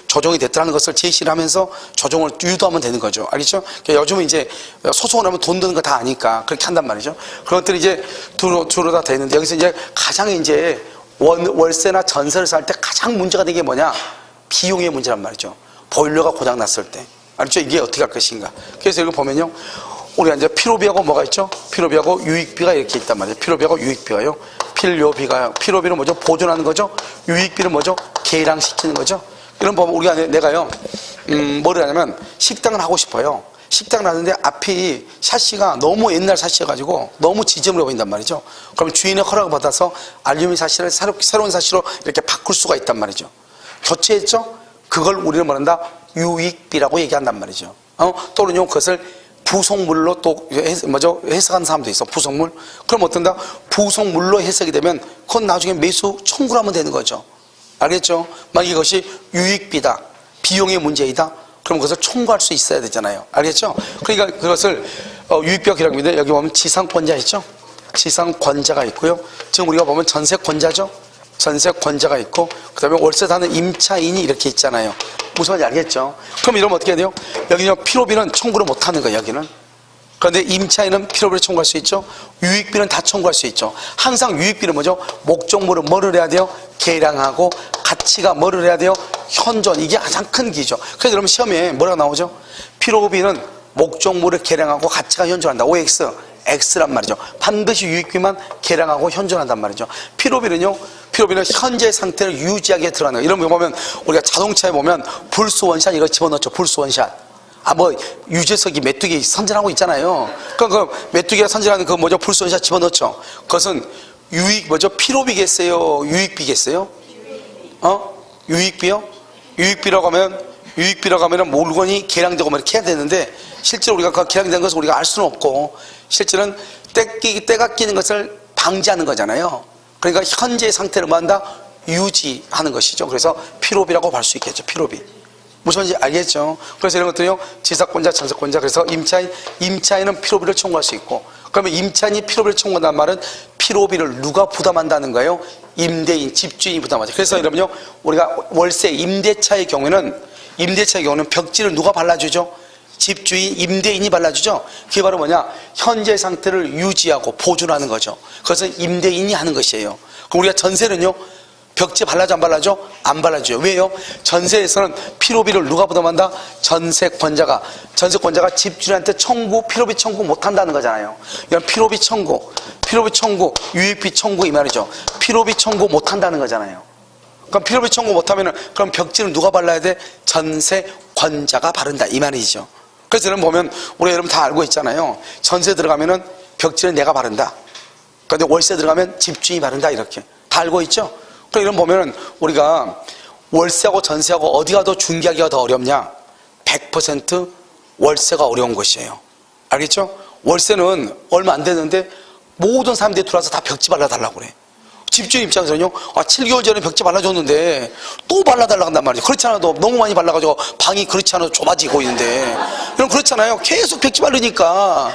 조정이 됐더라는 것을 제시를 하면서 조정을 유도하면 되는 거죠. 알겠죠? 그러니까 요즘은 이제 소송을 하면 돈 드는 거 다 아니까 그렇게 한단 말이죠. 그런 것들이 이제 주로 다 되는데, 여기서 이제 가장 이제 월세나 전세를 살 때 가장 문제가 되는 게 뭐냐? 비용의 문제란 말이죠. 보일러가 고장났을 때. 알겠죠? 이게 어떻게 할 것인가. 그래서 이거 보면요, 우리가 이제 필요비하고 뭐가 있죠? 필요비하고 유익비가 이렇게 있단 말이에요. 필요비하고 유익비가요. 필요비는 뭐죠? 보존하는 거죠. 유익비는 뭐죠? 계량시키는 거죠. 이런 법 내가요, 뭐를 하냐면 식당을 하고 싶어요. 식당을 하는데 앞이 샤시가 너무 옛날 샤시여가지고 너무 지저분해 보인단 말이죠. 그럼 주인의 허락을 받아서 알루미늄 샤시를 새로운 샤시로 이렇게 바꿀 수가 있단 말이죠. 교체했죠? 그걸 우리는 뭐란다? 유익비라고 얘기한단 말이죠. 또는요, 그것을 부속물로 또 해석하는 사람도 있어. 부속물. 그럼 어떤다? 부속물로 해석이 되면 그건 나중에 매수 청구를 하면 되는 거죠. 알겠죠? 만약 이것이 유익비다, 비용의 문제이다, 그럼 그것을 청구할 수 있어야 되잖아요. 알겠죠? 그러니까 그것을 유익비가 기록합니다. 여기 보면 지상권자 있죠? 지상권자가 있고요. 지금 우리가 보면 전세권자죠? 전세권자가 있고, 그 다음에 월세 사는 임차인이 이렇게 있잖아요. 무슨 말인지 알겠죠? 그럼 이러면 어떻게 해야 돼요? 여기는 필요비는 청구를 못하는 거예요, 여기는. 그런데 임차인은 필요비를 청구할 수 있죠? 유익비는 다 청구할 수 있죠. 항상 유익비는 뭐죠? 목적물을 뭐를 해야 돼요? 계량하고, 가치가 뭐를 해야 돼요? 현존. 이게 가장 큰 기죠. 그래서 여러분 시험에 뭐라고 나오죠? 필요비는 목적물을 계량하고 가치가 현존한다. OX, X란 말이죠. 반드시 유익비만 계량하고 현존한단 말이죠. 필요비는 현재 상태를 유지하게 들어가는 거예요. 이런 거 보면 우리가 자동차에 보면 불스 원샷 이거 집어넣죠. 불스 원샷. 유재석이 메뚜기 선전하고 있잖아요. 그러니까 그 메뚜기가 선전하는 그 불스 원샷 집어넣죠. 그것은 필요비겠어요? 유익비겠어요? 유익비요? 유익비라고 하면 물건이 계량되고 이렇게 해야 되는데, 실제로 우리가 그 계량된 것을 우리가 알 수는 없고, 실제는 때가 끼는 것을 방지하는 거잖아요. 그러니까 현재 상태를 뭐한다? 유지하는 것이죠. 그래서 필요비라고 볼 수 있겠죠. 필요비. 무슨 말인지 알겠죠? 그래서 이런 것들이요, 지상권자, 전세권자. 그래서 임차인은 필요비를 청구할 수 있고, 그러면 임차인이 필요비를 청구한다는 말은 필요비를 누가 부담한다는 거예요? 임대인, 집주인이 부담하죠. 그래서 여러분요, 우리가 월세, 임대차의 경우에는 벽지를 누가 발라주죠? 집주인, 임대인이 발라주죠. 그게 바로 뭐냐? 현재 상태를 유지하고 보존하는 거죠. 그것은 임대인이 하는 것이에요. 그럼 우리가 전세는요, 벽지 발라줘 안 발라줘? 안 발라줘요. 왜요? 전세에서는 피로비를 누가 부담한다? 전세권자가 집주인한테 피로비 청구 못 한다는 거잖아요. 이런 피로비 청구, 유익비 청구 이 말이죠. 피로비 청구 못 한다는 거잖아요. 그럼 피로비 청구 못 하면은 그럼 벽지는 누가 발라야 돼? 전세권자가 바른다 이 말이죠. 그래서 여러분 보면 우리 여러분 다 알고 있잖아요. 전세 들어가면은 벽지는 내가 바른다. 그런데 월세 들어가면 집주인이 바른다 이렇게 다 알고 있죠. 그럼 이런 보면은 우리가 월세하고 전세하고 어디가 더 중개하기가 더 어렵냐? 100% 월세가 어려운 것이에요. 알겠죠? 월세는 얼마 안 되는데 모든 사람들이 들어와서 다 벽지 발라달라고 그래. 집주인 입장에서는요, 7개월 전에 벽지 발라줬는데 또 발라달라고 한단 말이죠. 그렇지 않아도 너무 많이 발라가지고 방이 그렇지 않아도 좁아지고 있는데, 여러분 그렇잖아요. 계속 벽지 바르니까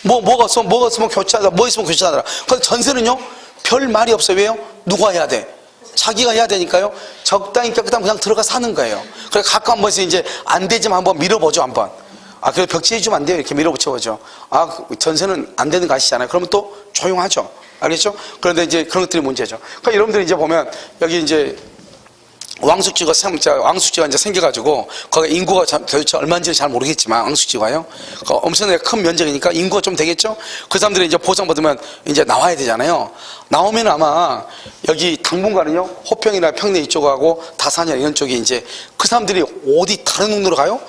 뭐가 있으면 교체하다, 뭐 있으면 교체하더라. 근데 전세는요, 별 말이 없어요. 왜요? 누가 해야 돼? 자기가 해야 되니까요. 적당히 깨끗하면 그냥 들어가 사는 거예요. 그래 가끔 한 번씩 이제 안 되지만 한번 밀어보죠 한번. 그래 벽지 해주면 안 돼요. 이렇게 밀어붙여보죠. 전세는 안 되는 거 아시잖아요. 그러면 또 조용하죠. 알겠죠? 그런데 이제 그런 것들이 문제죠. 그러니까 여러분들이 이제 보면 여기 이제 왕숙지가 이제 생겨가지고 거기 인구가 도대체 얼마인지는 잘 모르겠지만 왕숙지가요. 엄청나게 큰 면적이니까 인구가 좀 되겠죠? 그 사람들이 이제 보상받으면 이제 나와야 되잖아요. 나오면 아마 여기 당분간은요, 호평이나 평내 이쪽하고 다산이나 이런 쪽이 이제 그 사람들이 어디 다른 동네로 가요?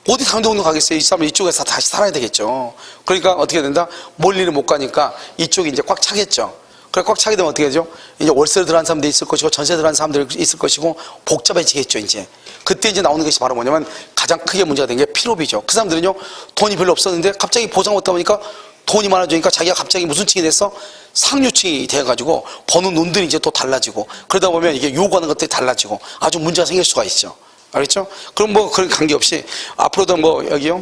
어디 다른 동네로 가겠어요? 이 사람은 이쪽에서 다시 살아야 되겠죠. 그러니까 어떻게 된다? 멀리는 못 가니까 이쪽이 이제 꽉 차겠죠. 그래 꽉 차게 되면 어떻게 되죠? 이제 월세를 들어간 사람들이 있을 것이고 전세 들어간 사람들이 있을 것이고 복잡해지겠죠. 이제 그때 이제 나오는 것이 바로 뭐냐면 가장 크게 문제가 된 게 피로비죠. 그 사람들은요, 돈이 별로 없었는데 갑자기 보상 얻다 보니까 돈이 많아지니까 자기가 갑자기 무슨 층이 됐어? 상류층이 돼가지고 버는 놈들이 이제 또 달라지고, 그러다 보면 이게 요구하는 것들이 달라지고 아주 문제가 생길 수가 있죠. 알겠죠? 그럼 뭐 그런 관계없이 앞으로도 뭐 여기요,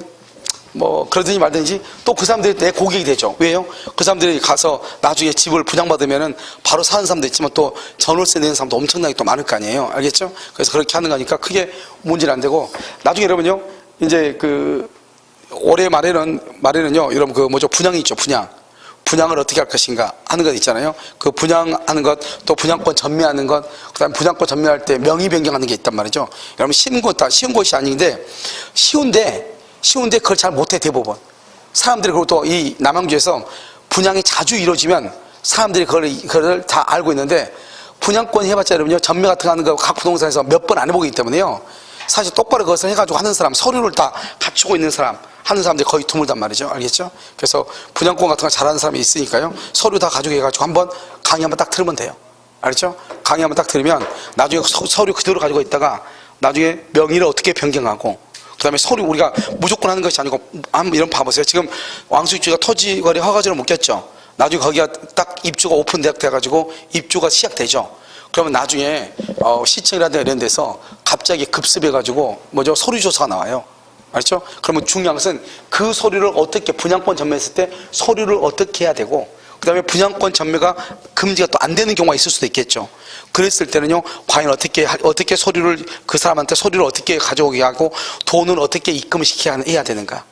뭐 그러든지 말든지 또 그 사람들이 내 고객이 되죠. 왜요? 그 사람들이 가서 나중에 집을 분양받으면은 바로 사는 사람도 있지만 또 전월세 내는 사람도 엄청나게 또 많을 거 아니에요. 알겠죠? 그래서 그렇게 하는 거니까 크게 문제는 안 되고, 나중에 여러분요, 이제 올해 말에는요, 여러분 분양이 있죠. 분양을 어떻게 할 것인가 하는 것 있잖아요. 그 분양하는 것, 또 분양권 전매하는 것, 그 다음에 분양권 전매할 때 명의 변경하는 게 있단 말이죠. 여러분 쉬운 것이 아닌데, 쉬운데 그걸 잘 못해. 대부분 사람들이. 그리고 또 이 남양주에서 분양이 자주 이루어지면 사람들이 그걸 다 알고 있는데, 분양권 해봤자 여러분요, 전매 같은 거 하는 거 각 부동산에서 몇 번 안 해보기 때문에요, 사실 똑바로 그것을 해가지고 하는 사람, 서류를 다 갖추고 있는 사람 하는 사람들이 거의 드물단 말이죠. 알겠죠? 그래서 분양권 같은 거 잘하는 사람이 있으니까요, 서류 다 가지고 해가지고 한번 강의 한번 딱 들으면 돼요. 알겠죠? 강의 한번 딱 들으면 나중에 서류 그대로 가지고 있다가 나중에 명의를 어떻게 변경하고, 그 다음에 서류 우리가 무조건 하는 것이 아니고, 한번 이런 봐보세요. 지금 왕숙지가 토지거래 허가제를 묶였죠. 나중에 거기가 딱 입주가 오픈돼가지고 입주가 시작되죠. 그러면 나중에 시청이라든가 이런 데서 갑자기 급습해가지고 서류조사가 나와요. 알죠? 그러면 중요한 것은 그 서류를 어떻게, 분양권 전매했을 때 서류를 어떻게 해야 되고, 그 다음에 분양권 전매가 금지가 또 안 되는 경우가 있을 수도 있겠죠. 그랬을 때는요, 과연 어떻게 서류를, 그 사람한테 서류를 어떻게 가져오게 하고 돈을 어떻게 입금을 해야 되는가.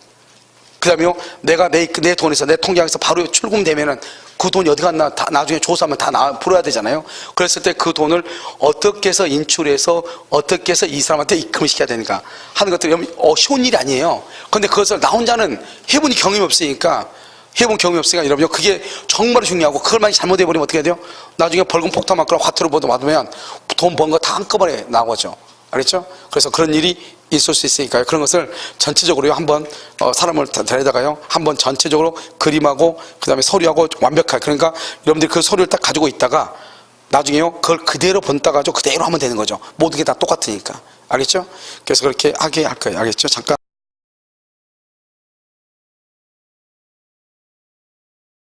그 다음에요, 내가 내 돈에서, 내 통장에서 바로 출금되면은 그 돈이 어디 갔나 나중에 조사하면 다 풀어야 되잖아요. 그랬을 때 그 돈을 어떻게 해서 인출해서 어떻게 해서 이 사람한테 입금을 시켜야 되는가 하는 것들이 쉬운 일이 아니에요. 그런데 그것을 나 혼자는 해본 경험이 없으니까 여러분요, 그게 정말 중요하고, 그걸 많이 잘못해버리면 어떻게 돼요? 나중에 벌금 폭탄 맞거나 화투를 받으면 돈 번 거 다 한꺼번에 나오죠. 알겠죠? 그래서 그런 일이 있을 수 있으니까요. 그런 것을 전체적으로 한번 사람을 데려다가요, 한번 전체적으로 그림하고 그 다음에 서류하고 완벽하게, 그러니까 여러분들이 그 서류를 딱 가지고 있다가 나중에요, 그걸 그대로 본따가지고 그대로 하면 되는 거죠. 모든 게 다 똑같으니까. 알겠죠? 그래서 그렇게 하게 할 거예요. 알겠죠? 잠깐.